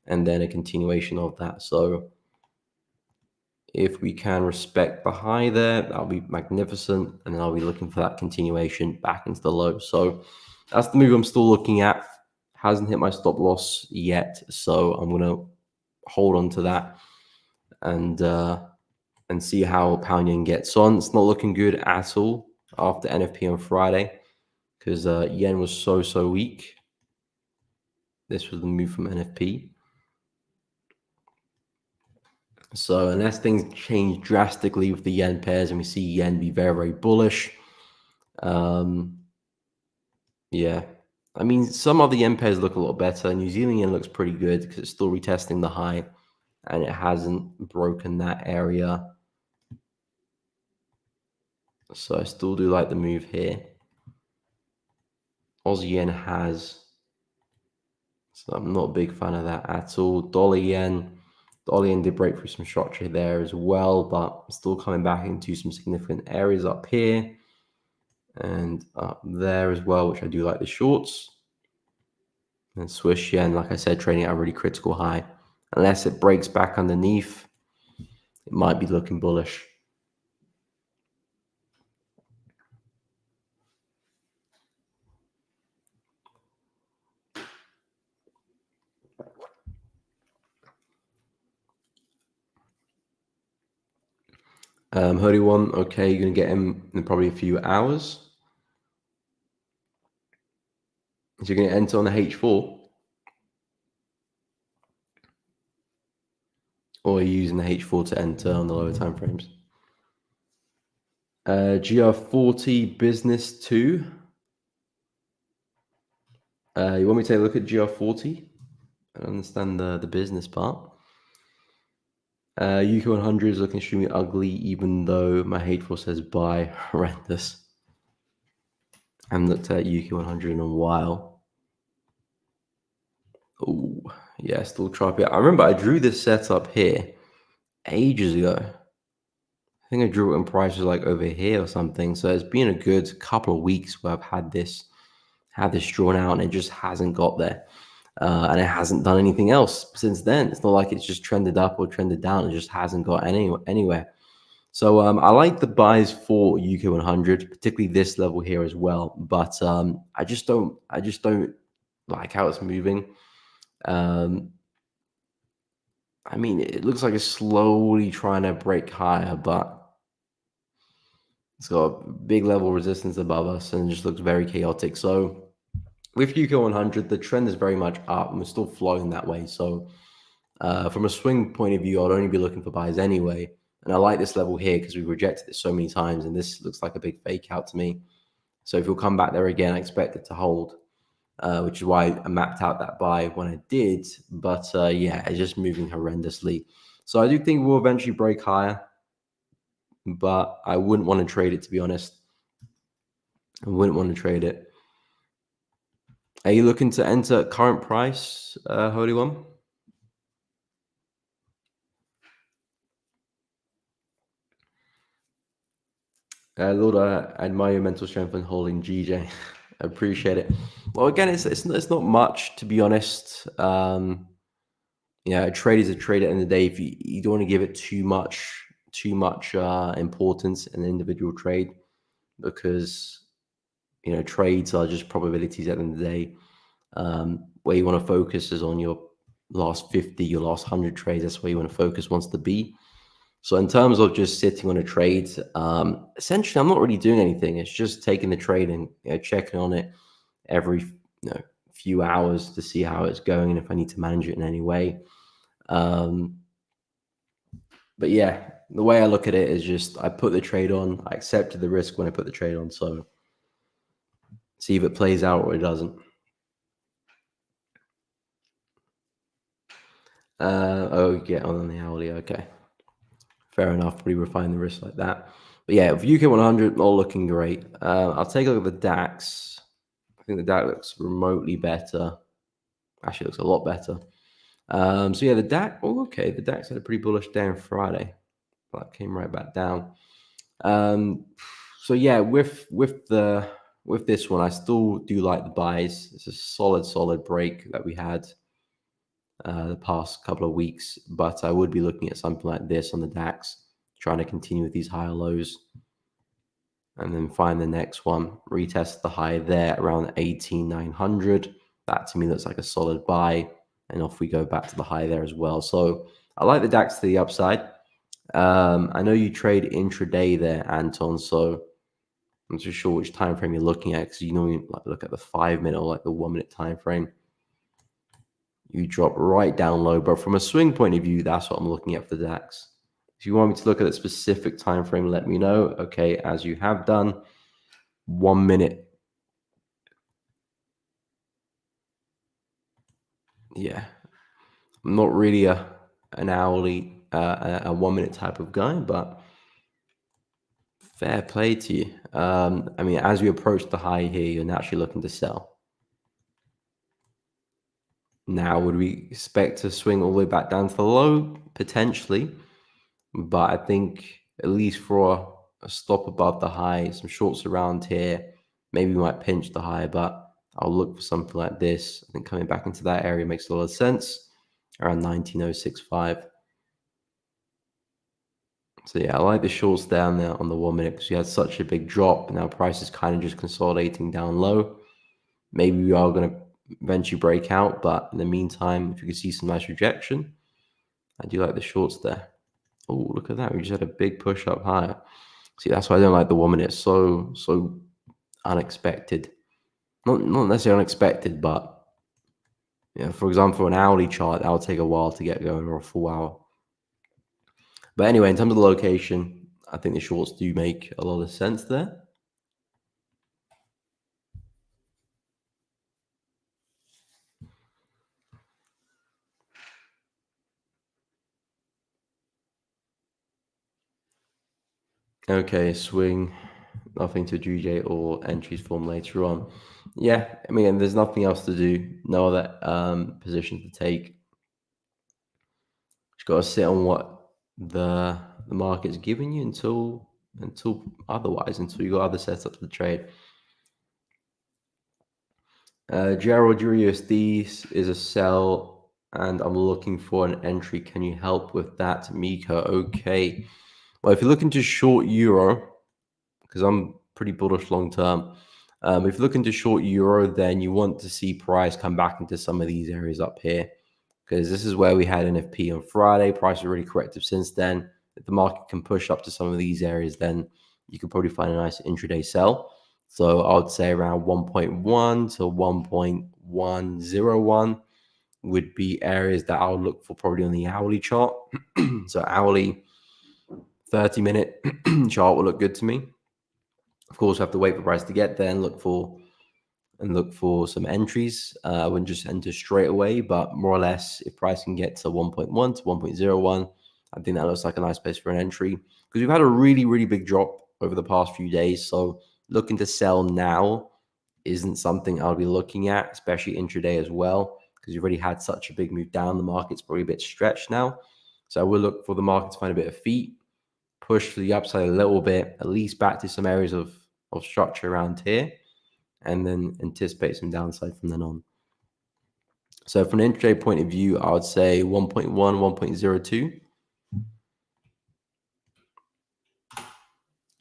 Speaker 1: and then a continuation of that. So if we can respect the high there, that'll be magnificent. And then I'll be looking for that continuation back into the low. So that's the move I'm still looking at. Hasn't hit my stop loss yet. So I'm going to hold on to that and see how pound yen gets on. It's not looking good at all after NFP on Friday because yen was so weak. This was the move from NFP. So unless things change drastically with the yen pairs and we see yen be very bullish, yeah. I mean, some of the yen pairs look a lot better. New Zealand yen looks pretty good because it's still retesting the high and it hasn't broken that area. So I still do like the move here. Aussie yen has, so I'm not a big fan of that at all. Dollar yen did break through some structure there as well, but still coming back into some significant areas up here and up there as well, which I do like the shorts. And Swiss yen, like I said, trading at a really critical high. Unless it breaks back underneath, it might be looking bullish. Hoodie one, okay, you're going to get him in probably a few hours. So you're going to enter on the H4? Or are you using the H4 to enter on the lower time frames? GR40 Business 2. You want me to take a look at GR40? I don't understand the business part. UK 100 is looking extremely ugly, even though my H4 says buy. Horrendous. I haven't looked at UK 100 in a while. Oh, yeah, still choppy. I remember I drew this setup here ages ago. I think I drew it when price was like over here or something. So it's been a good couple of weeks where I've had this drawn out and it just hasn't got there. And it hasn't done anything else since then. It's not like it's just trended up or trended down. It just hasn't got anywhere. So I like the buys for UK 100, particularly this level here as well. But I just don't like how it's moving. I mean, it looks like it's slowly trying to break higher, but it's got a big level of resistance above us and it just looks very chaotic. So with UK 100, the trend is very much up and we're still flowing that way. So from a swing point of view, I'd only be looking for buys anyway. And I like this level here because we've rejected it so many times and this looks like a big fake out to me. So if you'll come back there again, I expect it to hold, which is why I mapped out that buy when I did. But yeah, it's just moving horrendously. So I do think we'll eventually break higher, but I wouldn't want to trade it, to be honest. I wouldn't want to trade it. Are you looking to enter current price, Holy One? Lord, I admire your mental strength and holding GJ. I appreciate it. Well, again, it's not much, to be honest. Yeah, a trade is a trade at the end of the day. If you don't want to give it too much importance in an individual trade, because trades are just probabilities at the end of the day. Where you want to focus is on your last 50, your last 100 trades. That's where you want to focus wants to be. So in terms of just sitting on a trade, essentially, I'm not really doing anything. It's just taking the trade and checking on it every few hours to see how it's going and if I need to manage it in any way. But yeah, the way I look at it is just I put the trade on. I accepted the risk when I put the trade on. So see if it plays out or it doesn't. Oh, get on the hourly. Okay. Fair enough. Probably refine the risk like that. But yeah, with UK 100, all looking great. I'll take a look at the DAX. I think the DAX looks remotely better. Actually, looks a lot better. So yeah, the DAX. Oh, okay. The DAX had a pretty bullish day on Friday. That came right back down. So yeah, with this one, I still do like the buys. It's a solid break that we had the past couple of weeks, but I would be looking at something like this on the DAX, trying to continue with these higher lows and then find the next one, retest the high there around 18,900. That to me looks like a solid buy. and off we go back to the high there as well. So I like the DAX to the upside. I know you trade intraday there, Anton, so I'm not too sure which time frame you're looking at, because you normally like look at the 5 minute or like the 1 minute time frame. You drop right down low, but from a swing point of view, that's what I'm looking at for the DAX. If you want me to look at a specific time frame, let me know. Okay, as you have done, 1 minute. Yeah, I'm not really an hourly, a 1 minute type of guy, but fair play to you. I mean, as we approach the high here, you're naturally looking to sell. Now, would we expect to swing all the way back down to the low? Potentially. But I think at least for a stop above the high, some shorts around here, maybe we might pinch the high, but I'll look for something like this. I think coming back into that area makes a lot of sense, around 19065. So yeah, I like the shorts down there on the 1 minute, because you had such a big drop. Now price is kind of just consolidating down low. Maybe we are going to eventually break out, but in the meantime, if you can see some nice rejection, I do like the shorts there. Oh, look at that. We just had a big push up higher. See, that's why I don't like the 1 minute. So unexpected. Not necessarily unexpected, but yeah, for example, an hourly chart, that'll take a while to get going, or a full hour. But anyway, in terms of the location, I think the shorts do make a lot of sense there. Okay, swing, nothing to adjudicate or entries form later on. Yeah, I mean, there's nothing else to do. No other position to take. Just got to sit on what the market's giving you until otherwise, until you got other setups to trade. Gerald USD is a sell, and I'm looking for an entry. Can you help with that, Mika? Okay. Well, if you're looking to short euro, because I'm pretty bullish long term, if you're looking to short euro, then you want to see price come back into some of these areas up here, because this is where we had NFP on Friday. Price is really corrective since then. If the market can push up to some of these areas, then you could probably find a nice intraday sell. So I would say around 1.1 to 1.101 would be areas that I would look for probably on the hourly chart. So hourly 30-minute chart will look good to me. Of course, I have to wait for price to get there and look for some entries. I wouldn't just enter straight away, but more or less, if price can get to 1.1 to 1.01, I think that looks like a nice place for an entry, because we've had a really, really big drop over the past few days. So looking to sell now isn't something I'll be looking at, especially intraday as well, because you've already had such a big move down. The market's probably a bit stretched now. So I will look for the market to find a bit of feet, push to the upside a little bit, at least back to some areas of structure around here, and then anticipate some downside from then on. So from an intraday point of view, I would say 1.1, 1.02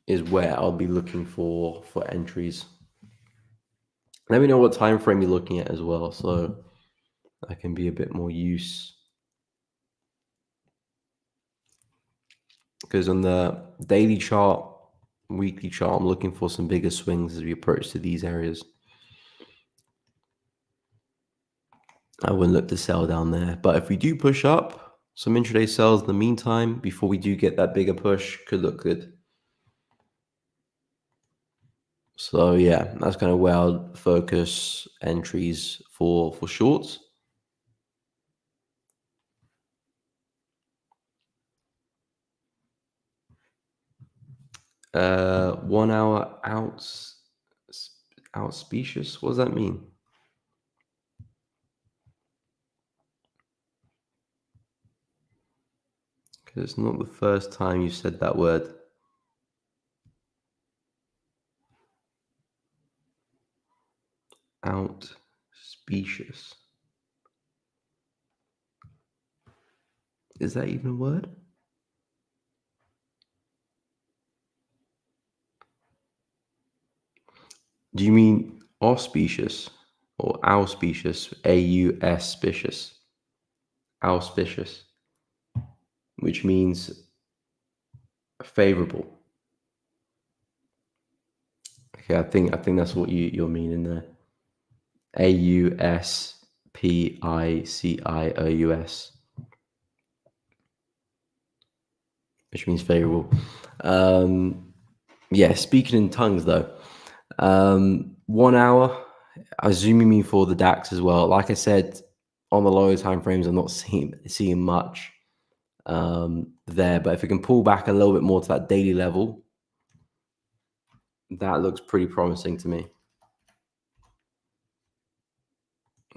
Speaker 1: is where I'll be looking for entries. Let me know what time frame you're looking at as well, so I can be a bit more use. Because on the daily chart, weekly chart, I'm looking for some bigger swings as we approach to these areas. I wouldn't look to sell down there. But if we do push up, some intraday sells in the meantime, before we do get that bigger push, could look good. So yeah, that's kind of where I'll focus entries for shorts. Uh, 1 hour out specious. What does that mean? Because it's not the first time you said that word. Out specious. Is that even a word? Do you mean auspicious or auspicious? AUS specious? auspicious, which means favorable. Okay, I think that's what you're meaning there. auspicious, which means favorable. Yeah, speaking in tongues though. 1 hour, I assume you mean for the DAX as well. Like I said, on the lower time frames, I'm not seeing much there. But if we can pull back a little bit more to that daily level, that looks pretty promising to me.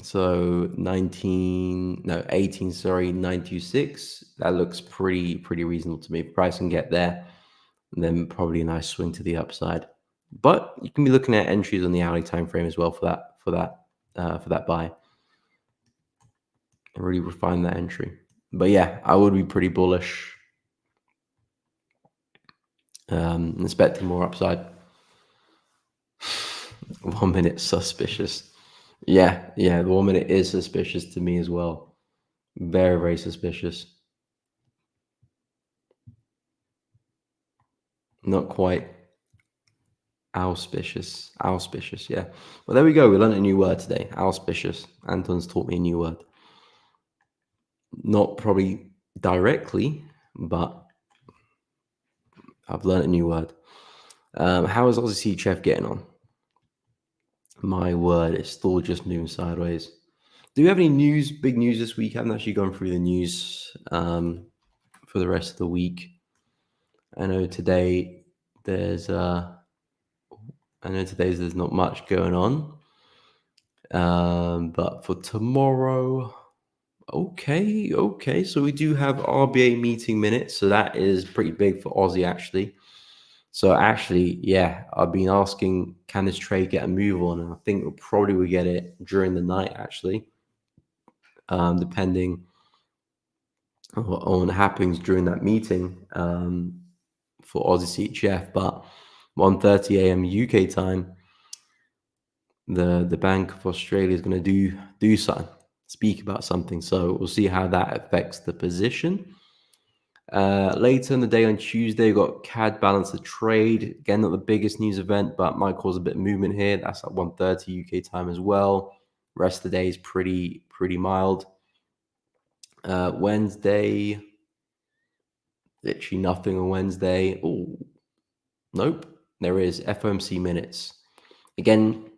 Speaker 1: So 926. That looks pretty reasonable to me. Price can get there, and then probably a nice swing to the upside. But you can be looking at entries on the hourly time frame as well for that buy, and really refine that entry. But yeah, I would be pretty bullish, expecting more upside. 1 minute suspicious. Yeah, the 1 minute is suspicious to me as well. Very suspicious. Not quite auspicious. Auspicious, yeah. Well, there we go. We learned a new word today. Auspicious. Anton's taught me a new word. Not probably directly, but I've learned a new word. How is Aussie Chef getting on? My word, it's still just moving sideways. Do you have any news, big news this week? I haven't actually gone through the news for the rest of the week. I know today there's not much going on. But for tomorrow, okay. So we do have RBA meeting minutes. So that is pretty big for Aussie actually. So actually, yeah, I've been asking, can this trade get a move on? And I think we'll probably get it during the night actually, depending on what happens during that meeting for Aussie CHF. But 1:30 a.m. UK time, the Bank of Australia is going to do something, speak about something. So we'll see how that affects the position. Later in the day on Tuesday, we've got CAD balance of trade. Again, not the biggest news event, but might cause a bit of movement here. That's at 1:30 UK time as well. Rest of the day is pretty mild. Wednesday, literally nothing on Wednesday. Oh, nope. There is FOMC minutes. Again,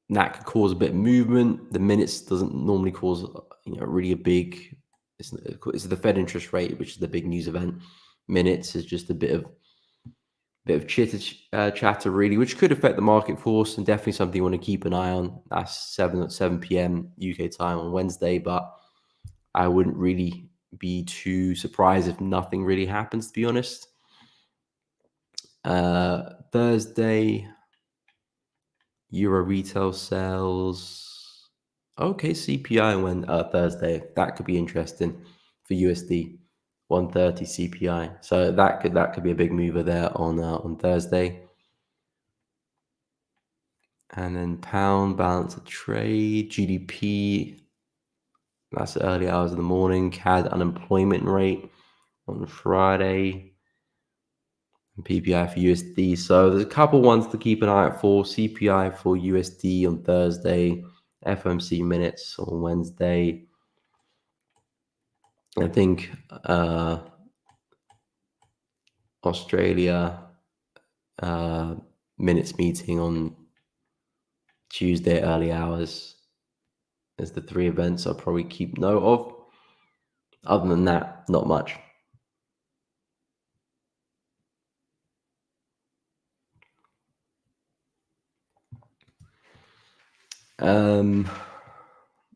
Speaker 1: that could cause a bit of movement. The minutes doesn't normally cause, really a big. It's the Fed interest rate, which is the big news event. Minutes is just a bit of chatter, really, which could affect the market force, and definitely something you want to keep an eye on. That's 7 p.m. UK time on Wednesday, but I wouldn't really be too surprised if nothing really happens, to be honest. Thursday, Euro retail sales. Okay, CPI when Thursday. That could be interesting for USD. 130 CPI. So that could be a big mover there on Thursday. And then pound balance of trade, GDP. That's the early hours of the morning. CAD unemployment rate on Friday. And PPI for USD. So there's a couple ones to keep an eye out for. CPI for USD on Thursday. FOMC minutes on Wednesday. I think Australia minutes meeting on Tuesday early hours is the three events I'll probably keep note of. Other than that, not much.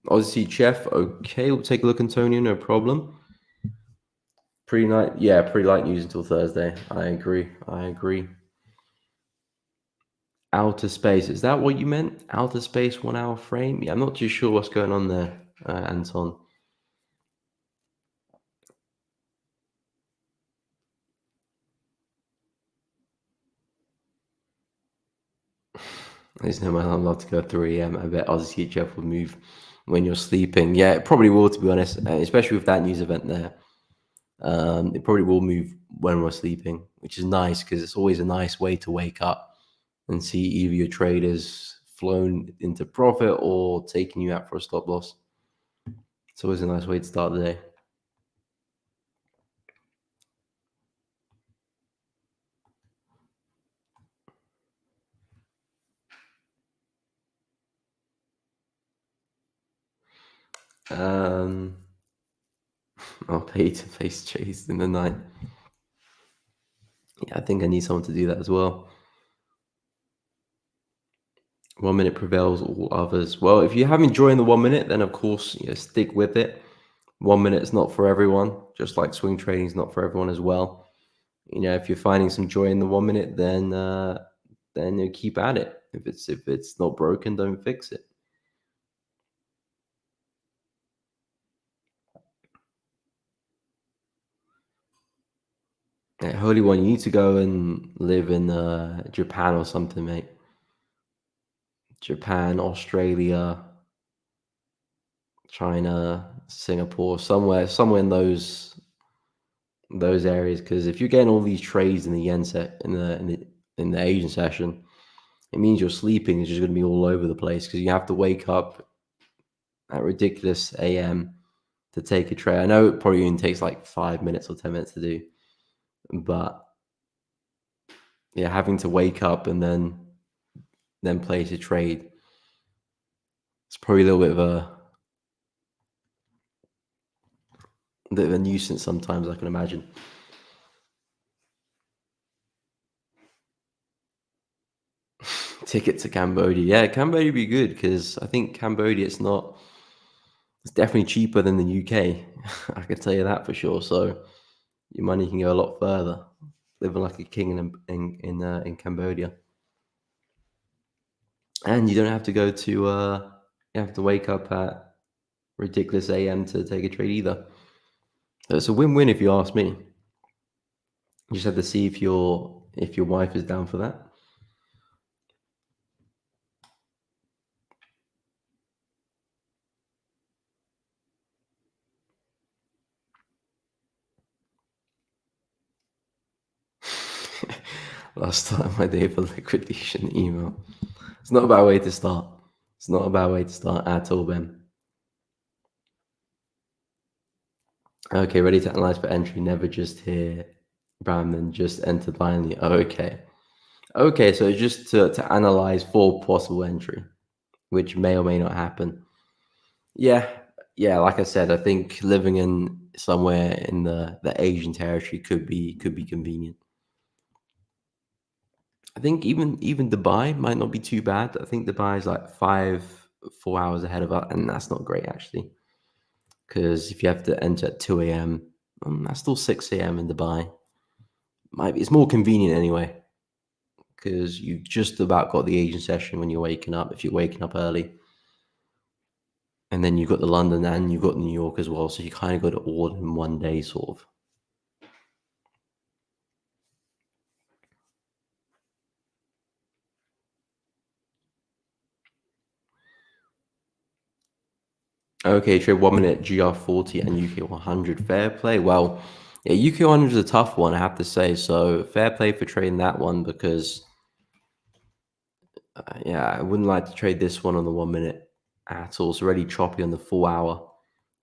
Speaker 1: Aussie Chef, okay, we'll take a look, Antonio, no problem. Pretty light news until Thursday. I agree. Outer space, is that what you meant? Outer space 1 hour frame? Yeah, I'm not too sure what's going on there, Anton. There's no way I'm allowed to go 3 a.m. I bet Aussie CHF will move when you're sleeping. Yeah, it probably will, to be honest, especially with that news event there. It probably will move when we're sleeping, which is nice because it's always a nice way to wake up and see either your trade has flown into profit or taking you out for a stop loss. It's always a nice way to start the day. I'll pay to face chase in the night. Yeah, I think I need someone to do that as well. 1 minute prevails all others. Well, if you're having joy in the 1 minute, then of course, stick with it. 1 minute's not for everyone, just like swing trading is not for everyone as well. If you're finding some joy in the 1 minute, then you keep at it. If it's not broken, don't fix it. Yeah, Holy One, you need to go and live in Japan or something, mate. Japan, Australia, China, Singapore, somewhere in those areas. Because if you're getting all these trades in the yen set in the Asian session, it means your sleeping is just going to be all over the place because you have to wake up at ridiculous AM to take a trade. I know it probably only takes like 5 minutes or 10 minutes to do, but yeah, having to wake up and then place a trade, it's probably a little bit of a nuisance sometimes, I can imagine. Ticket to Cambodia. Yeah, Cambodia would be good because I think Cambodia, it's definitely cheaper than the UK. I can tell you that for sure. So your money can go a lot further, living like a king in Cambodia. And you don't have to go to you have to wake up at ridiculous AM to take a trade either. So it's a win-win if you ask me. You just have to see if your wife is down for that. Last time I did a liquidation email. It's not a bad way to start. It's not a bad way to start at all, Ben. Okay, ready to analyze for entry. Never just hear Bram, then just enter blindly. Okay. Okay, so just to analyze for possible entry, which may or may not happen. Yeah, yeah. Like I said, I think living in somewhere in the Asian territory could be convenient. I think even Dubai might not be too bad. I think Dubai is like 4 hours ahead of us, and that's not great actually. Because if you have to enter at 2 a.m., that's still 6 a.m. in Dubai. It's more convenient anyway, because you just about got the Asian session when you're waking up, if you're waking up early. And then you've got the London and you've got New York as well. So you kind of got it all in one day, sort of. Okay, trade 1 minute GR40 and UK 100. Fair play. Well, yeah, UK 100 is a tough one, I have to say. So fair play for trading that one because, yeah, I wouldn't like to trade this one on the 1 minute at all. It's already choppy on the 4 hour.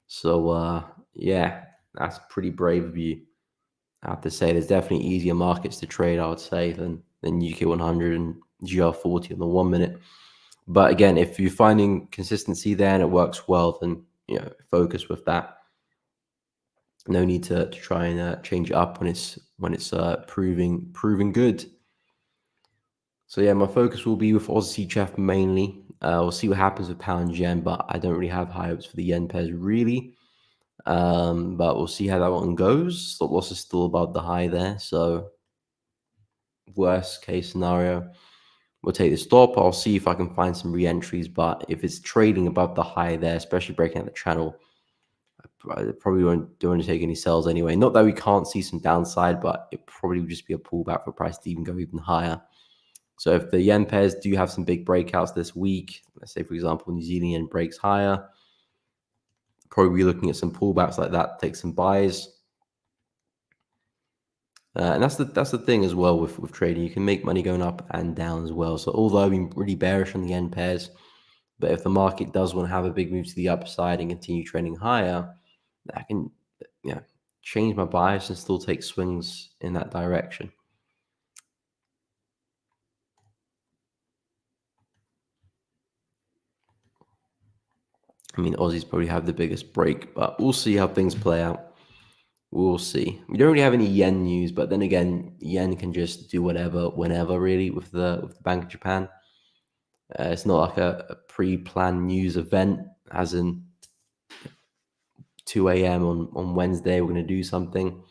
Speaker 1: So, yeah, that's pretty brave of you. I have to say, there's definitely easier markets to trade, I would say, than UK 100 and GR40 on the 1 minute. But again, if you're finding consistency there and it works well, then focus with that. No need to try and change it up when it's proving good. So yeah, my focus will be with Aussie Chef mainly. We'll see what happens with pound yen, but I don't really have high hopes for the yen pairs really. But we'll see how that one goes. Stop loss is still above the high there, so worst case scenario, we'll take the stop. I'll see if I can find some re-entries, but if it's trading above the high there, especially breaking out the channel, I probably don't want to take any sells anyway. Not that we can't see some downside, but it probably would just be a pullback for price to even go even higher. So if the yen pairs do have some big breakouts this week, let's say for example New Zealand yen breaks higher, Probably be looking at some pullbacks like that, take some buys. And that's the thing as well with trading. You can make money going up and down as well. So although I'm really bearish on the end pairs, but if the market does want to have a big move to the upside and continue trending higher, I can change my bias and still take swings in that direction. I mean, Aussies probably have the biggest break, but we'll see how things play out. We'll see. We don't really have any yen news, but then again, yen can just do whatever, whenever, really, with the Bank of Japan. It's not like a pre-planned news event, as in 2 a.m. on Wednesday, we're going to do something.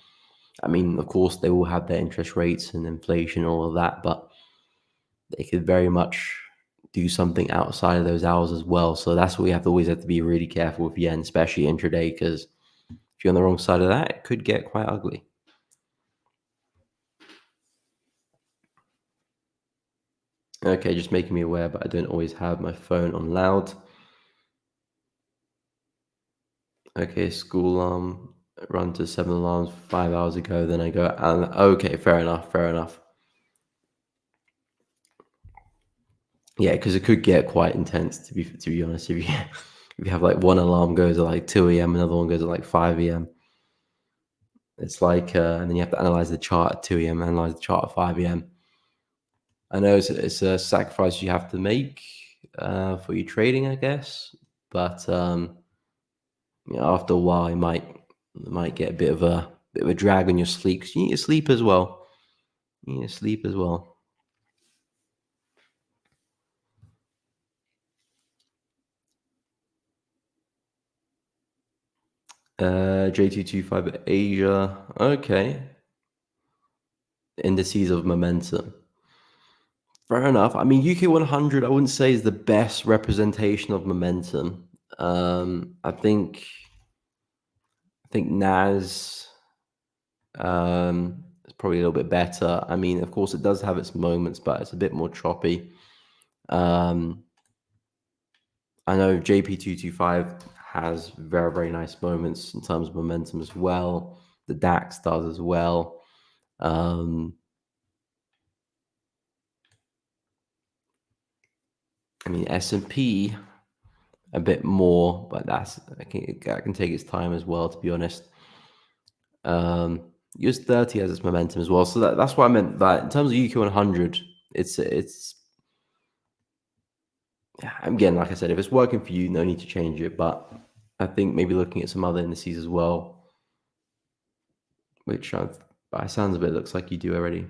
Speaker 1: I mean, of course, they will have their interest rates and inflation, all of that, but they could very much do something outside of those hours as well. So that's what we always have to be really careful with yen, especially intraday, because if you're on the wrong side of that, it could get quite ugly. Okay, just making me aware, but I don't always have my phone on loud. Okay, school alarm, run to 7 alarms 5 hours ago, then I go, and okay, fair enough, fair enough. Yeah, because it could get quite intense, to be honest. If you have like one alarm goes at like 2 a.m., another one goes at like 5 a.m. It's like, and then you have to analyze the chart at 2 a.m., analyze the chart at 5 a.m. I know it's a sacrifice you have to make for your trading, I guess, but after a while, it might get a bit of a drag on your sleep, because you need to sleep as well. You need to sleep as well. J225 Asia. Okay. Indices of momentum. Fair enough. I mean, UK 100, I wouldn't say is the best representation of momentum. I think NAS is probably a little bit better. I mean, of course, it does have its moments, but it's a bit more choppy. I know JP225 has very, very nice moments in terms of momentum as well. The DAX does as well. I mean, S&P a bit more, but I can take its time as well, to be honest. US 30 has its momentum as well. So that's what I meant, that in terms of UK 100, it's again, like I said, if it's working for you, no need to change it. But I think maybe looking at some other indices as well, which by sounds of it, looks like you do already.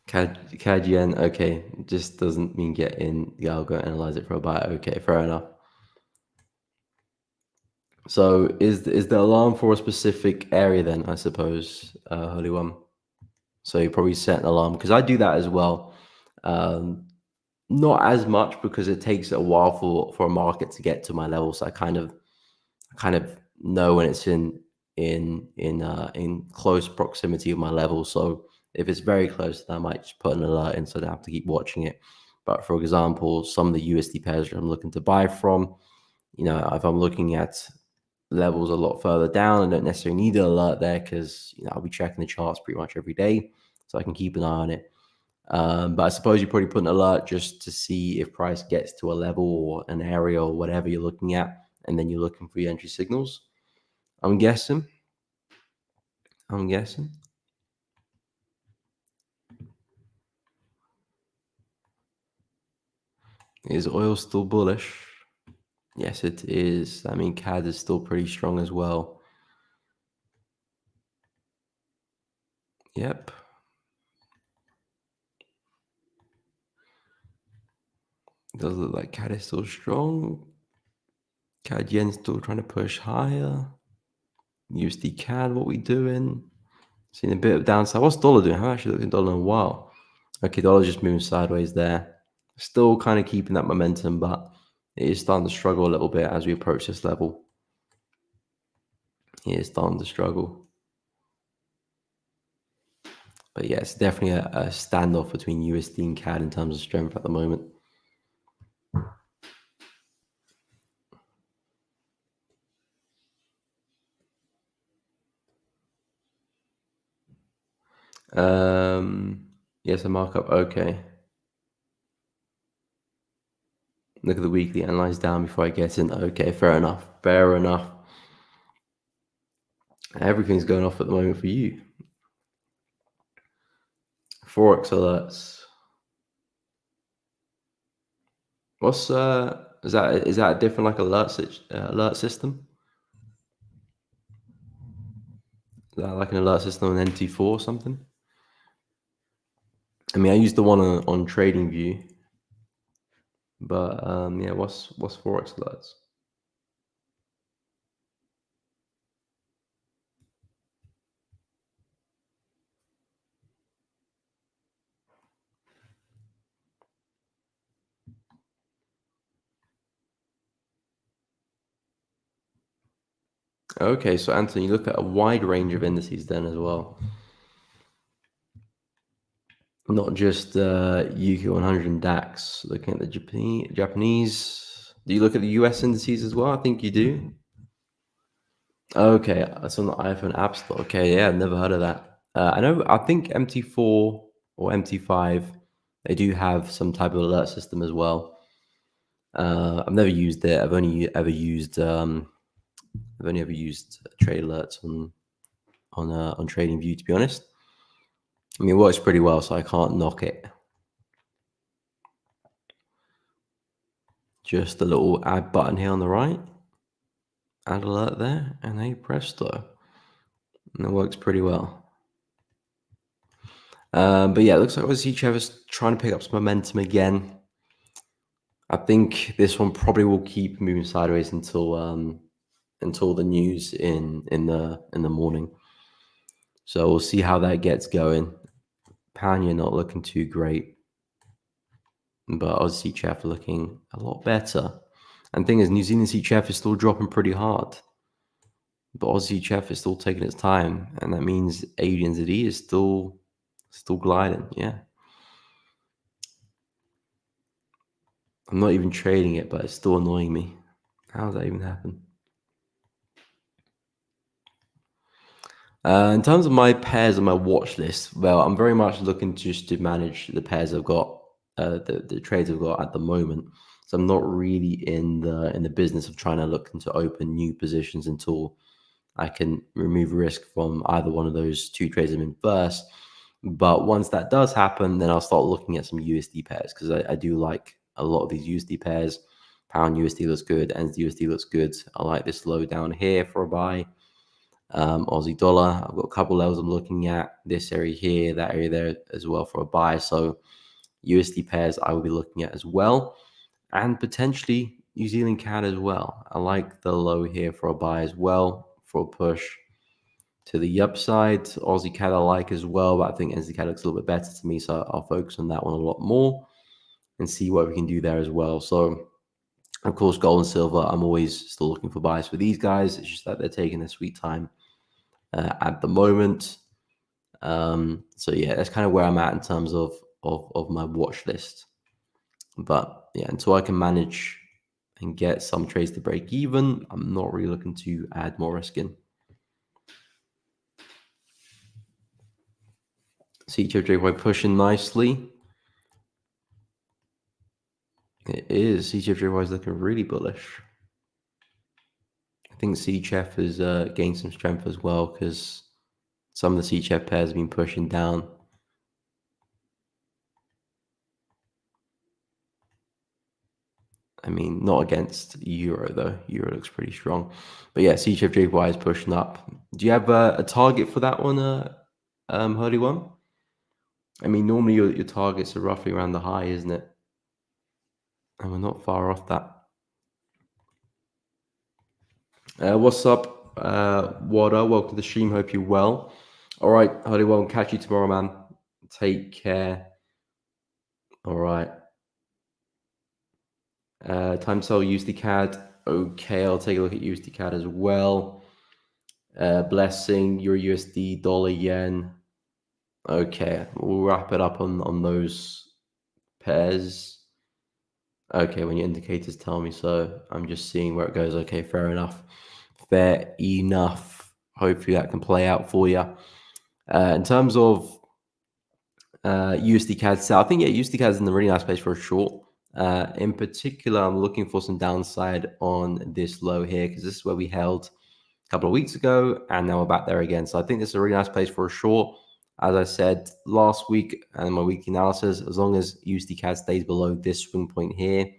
Speaker 1: CAD yen, okay, just doesn't mean get in. Yeah, I'll go analyze it for a buy. Okay, fair enough. So is the alarm for a specific area then, I suppose, Holy One? So you probably set an alarm, because I do that as well. Not as much, because it takes a while for a market to get to my level. So I kind of know when it's in close proximity of my level. So if it's very close, then I might just put an alert in, so I don't have to keep watching it. But for example, some of the USD pairs I'm looking to buy from, if I'm looking at levels a lot further down, I don't necessarily need an alert there, because I'll be checking the charts pretty much every day, so I can keep an eye on it. But I suppose you probably put an alert just to see if price gets to a level or an area or whatever you're looking at, and then you're looking for your entry signals. I'm guessing. Is oil still bullish? Yes, it is. I mean, CAD is still pretty strong as well. Yep. It does look like CAD is still strong. CAD yen still trying to push higher. USD CAD, what we doing? Seeing a bit of downside. What's dollar doing? I haven't actually looked at dollar in a while. Okay, dollar's just moving sideways there. Still kind of keeping that momentum, but it is starting to struggle a little bit as we approach this level. It is starting to struggle. But yeah, it's definitely a standoff between USD and CAD in terms of strength at the moment. Yes, a markup. Okay. Look at the weekly, analyze down before I get in. Okay, fair enough. Fair enough. Everything's going off at the moment for you. Forex alerts. What's is that a different like alert system? Is that like an alert system on NT4 or something? I mean, I use the one on TradingView, but yeah, what's Forex alerts? Okay, so Anthony, you look at a wide range of indices then as well, not just UK 100 and DAX. Looking at the Japanese. Do you look at the US indices as well? I think you do. Okay, that's on the iPhone App Store. Okay, yeah, I've never heard of that. I know. I think MT4 or MT5, they do have some type of alert system as well. I've never used it. I've only ever used trade alerts on TradingView. To be honest, I mean, it works pretty well, so I can't knock it. Just a little add button here on the right, add alert there, and hey presto, and it works pretty well. But yeah, it looks like obviously Trevor's trying to pick up some momentum again. I think this one probably will keep moving sideways until the news in the morning. So we'll see how that gets going. Panya not looking too great, but Aussie CHF looking a lot better. And the thing is, New Zealand CHF is still dropping pretty hard, but Aussie CHF is still taking its time, and that means AUD is still gliding. Yeah, I'm not even trading it, but it's still annoying me. How does that even happen? In terms of my pairs on my watch list, well, I'm very much looking just to manage the pairs I've got, the trades I've got at the moment. So I'm not really in the business of trying to look to open new positions until I can remove risk from either one of those two trades I'm in first. But once that does happen, then I'll start looking at some USD pairs because I do like a lot of these USD pairs. Pound USD looks good, and USD looks good. I like this low down here for a buy. Aussie dollar, I've got a couple levels I'm looking at, this area here, that area there as well for a buy. So USD pairs I will be looking at as well, and potentially New Zealand CAD as well. I like the low here for a buy as well for a push to the upside. Aussie CAD I like as well, but I think Aussie CAD looks a little bit better to me, so I'll focus on that one a lot more and see what we can do there as well. So of course, gold and silver, I'm always still looking for buys for these guys. It's just that they're taking their sweet time at the moment. So yeah, that's kind of where I'm at in terms of my watch list. But yeah, until I can manage and get some trades to break even, I'm not really looking to add more risk in. CTFJY pushing nicely. It is. CTFJY is looking really bullish. I think CHF has gained some strength as well because some of the CHF pairs have been pushing down. I mean, not against Euro though. Euro looks pretty strong. But yeah, CHFJY is pushing up. Do you have a target for that one, Hurley one? I mean, normally your targets are roughly around the high, isn't it? And we're not far off that. What's up, Wada? Welcome to the stream. Hope you're well. All right, Hurley one. Catch you tomorrow, man. Take care. All right. Time to sell USD CAD. Okay, I'll take a look at USD CAD as well. Blessing, Euro USD, dollar, yen. Okay, we'll wrap it up on those pairs. Okay, when your indicators tell me so, I'm just seeing where it goes. Okay, fair enough. Fair enough. Hopefully that can play out for you. In terms of USD CAD sell, I think, yeah, USD CAD is in a really nice place for a short. In particular, I'm looking for some downside on this low here because this is where we held a couple of weeks ago, and now we're back there again. So I think this is a really nice place for a short. As I said last week and my weekly analysis, as long as USD CAD stays below this swing point here,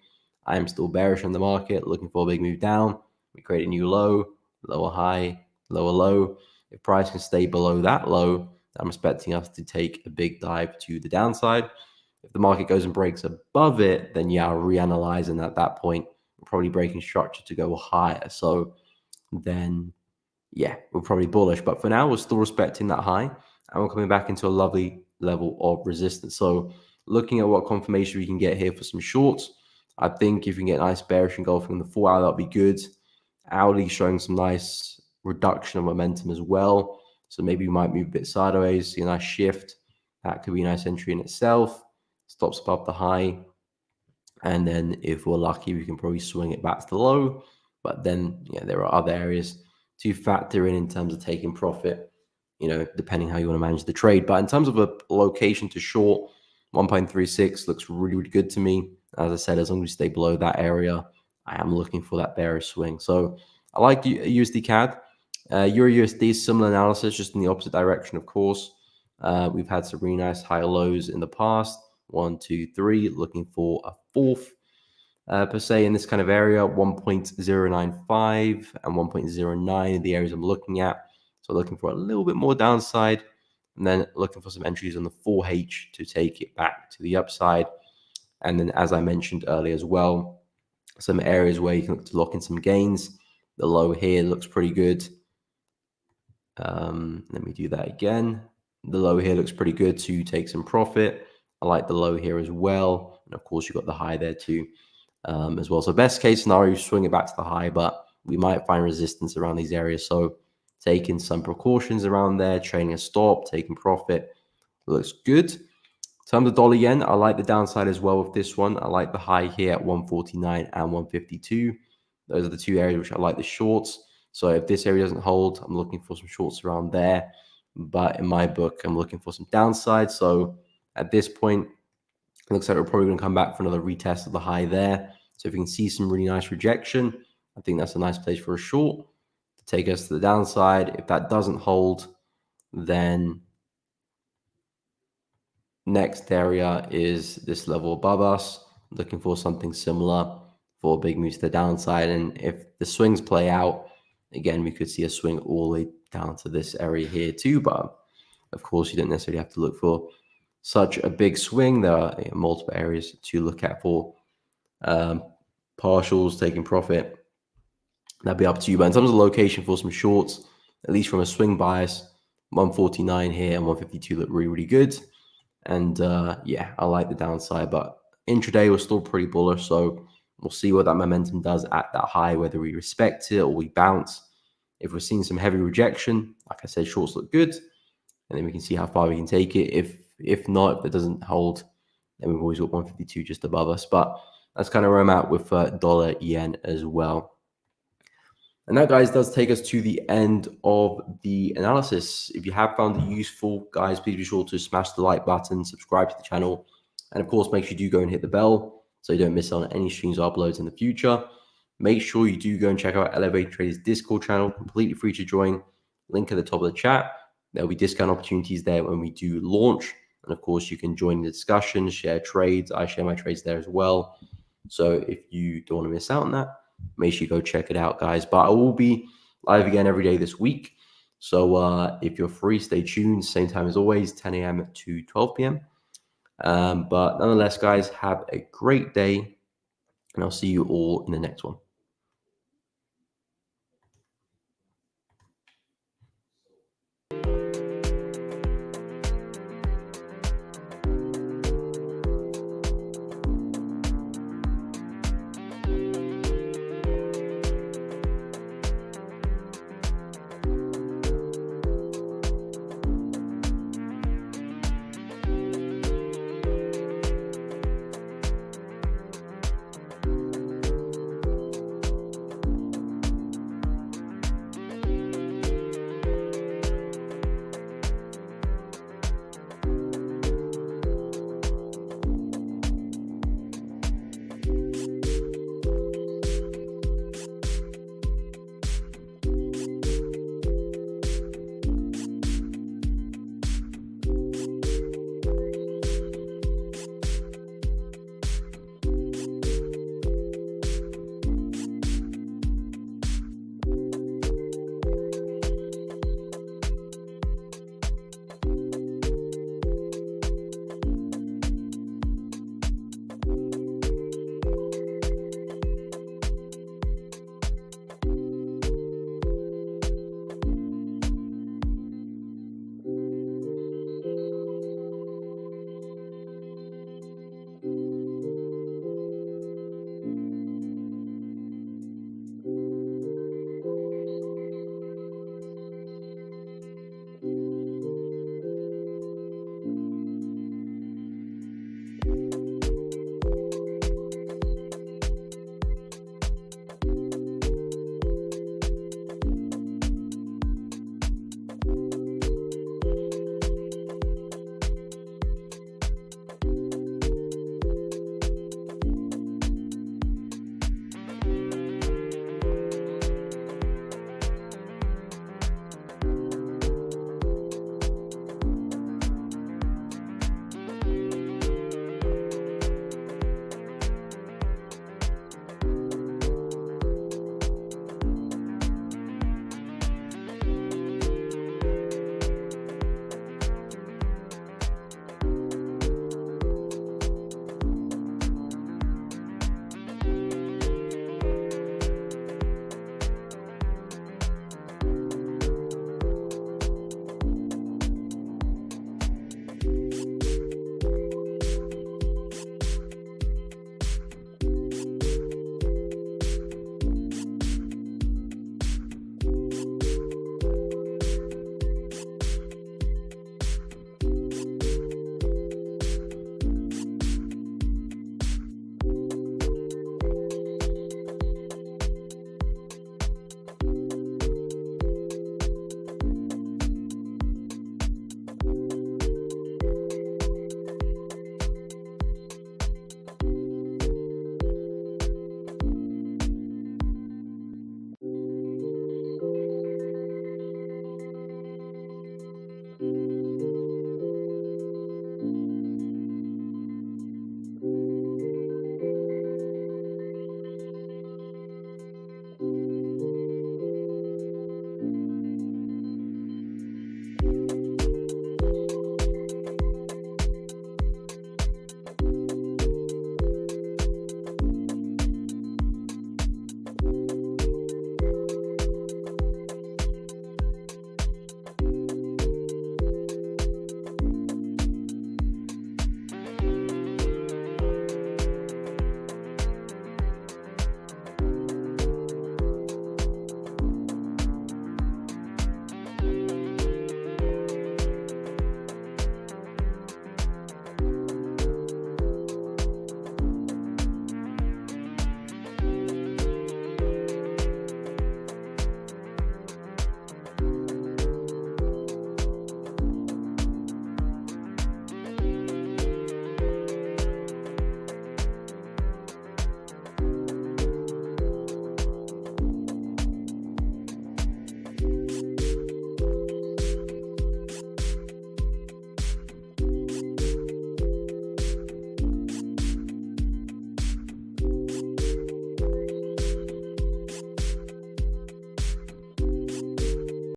Speaker 1: I am still bearish on the market, looking for a big move down. We create a new low, lower high, lower low. If price can stay below that low, I'm expecting us to take a big dive to the downside. If the market goes and breaks above it, then yeah, I'll reanalyze, and at that point, we're probably breaking structure to go higher. So then yeah, we're probably bullish. But for now, we're still respecting that high, and we're coming back into a lovely level of resistance. So looking at what confirmation we can get here for some shorts, I think if you can get a nice bearish engulfing in the 4 hour, that'll be good. Hourly showing some nice reduction of momentum as well. So maybe we might move a bit sideways, see a nice shift. That could be a nice entry in itself. Stops above the high. And then if we're lucky, we can probably swing it back to the low. But then, yeah, there are other areas to factor in terms of taking profit, depending how you want to manage the trade. But in terms of a location to short, 1.36 looks really, really good to me. As I said, as long as we stay below that area, I am looking for that bearish swing. So I like USD CAD. Euro USD, similar analysis, just in the opposite direction, of course. We've had some really nice high lows in the past. 1, 2, 3, looking for a fourth per se in this kind of area. 1.095 and 1.09 are the areas I'm looking at. So looking for a little bit more downside, and then looking for some entries on the 4H to take it back to the upside. And then, as I mentioned earlier as well, some areas where you can look to lock in some gains. The low here looks pretty good. Let me do that again. The low here looks pretty good to take some profit. I like the low here as well. And of course, you've got the high there too, as well. So best case scenario, you swing it back to the high, but we might find resistance around these areas. So taking some precautions around there, trading a stop, taking profit, looks good. In terms of dollar yen, I like the downside as well with this one. I like the high here at 149 and 152. Those are the two areas which I like the shorts. So if this area doesn't hold, I'm looking for some shorts around there. But in my book, I'm looking for some downside. So at this point, it looks like we're probably going to come back for another retest of the high there. So if you can see some really nice rejection, I think that's a nice place for a short to take us to the downside. If that doesn't hold, then next area is this level above us, looking for something similar for a big move to the downside. And if the swings play out, again, we could see a swing all the way down to this area here too. But of course, you don't necessarily have to look for such a big swing. There are multiple areas to look at for partials, taking profit. That'd be up to you. But in terms of location for some shorts, at least from a swing bias, 149 here and 152 look really, really good. And yeah, I like the downside, but intraday was still pretty bullish. So we'll see what that momentum does at that high, whether we respect it or we bounce. If we're seeing some heavy rejection, like I said, shorts look good, and then we can see how far we can take it. If not, if it doesn't hold, then we've always got 152 just above us. But that's kind of where I'm at with dollar yen as well. And that, guys, does take us to the end of the analysis. If you have found it useful, guys, please be sure to smash the like button, subscribe to the channel, and of course, make sure you do go and hit the bell so you don't miss out on any streams or uploads in the future. Make sure you do go and check out Elevate Traders Discord channel, completely free to join. Link at the top of the chat. There'll be discount opportunities there when we do launch. And of course, you can join the discussion, share trades. I share my trades there as well. So if you don't want to miss out on that, make sure you go check it out, guys. But I will be live again every day this week. So if you're free, stay tuned. Same time as always, 10 a.m. to 12 p.m. But nonetheless, guys, have a great day. And I'll see you all in the next one.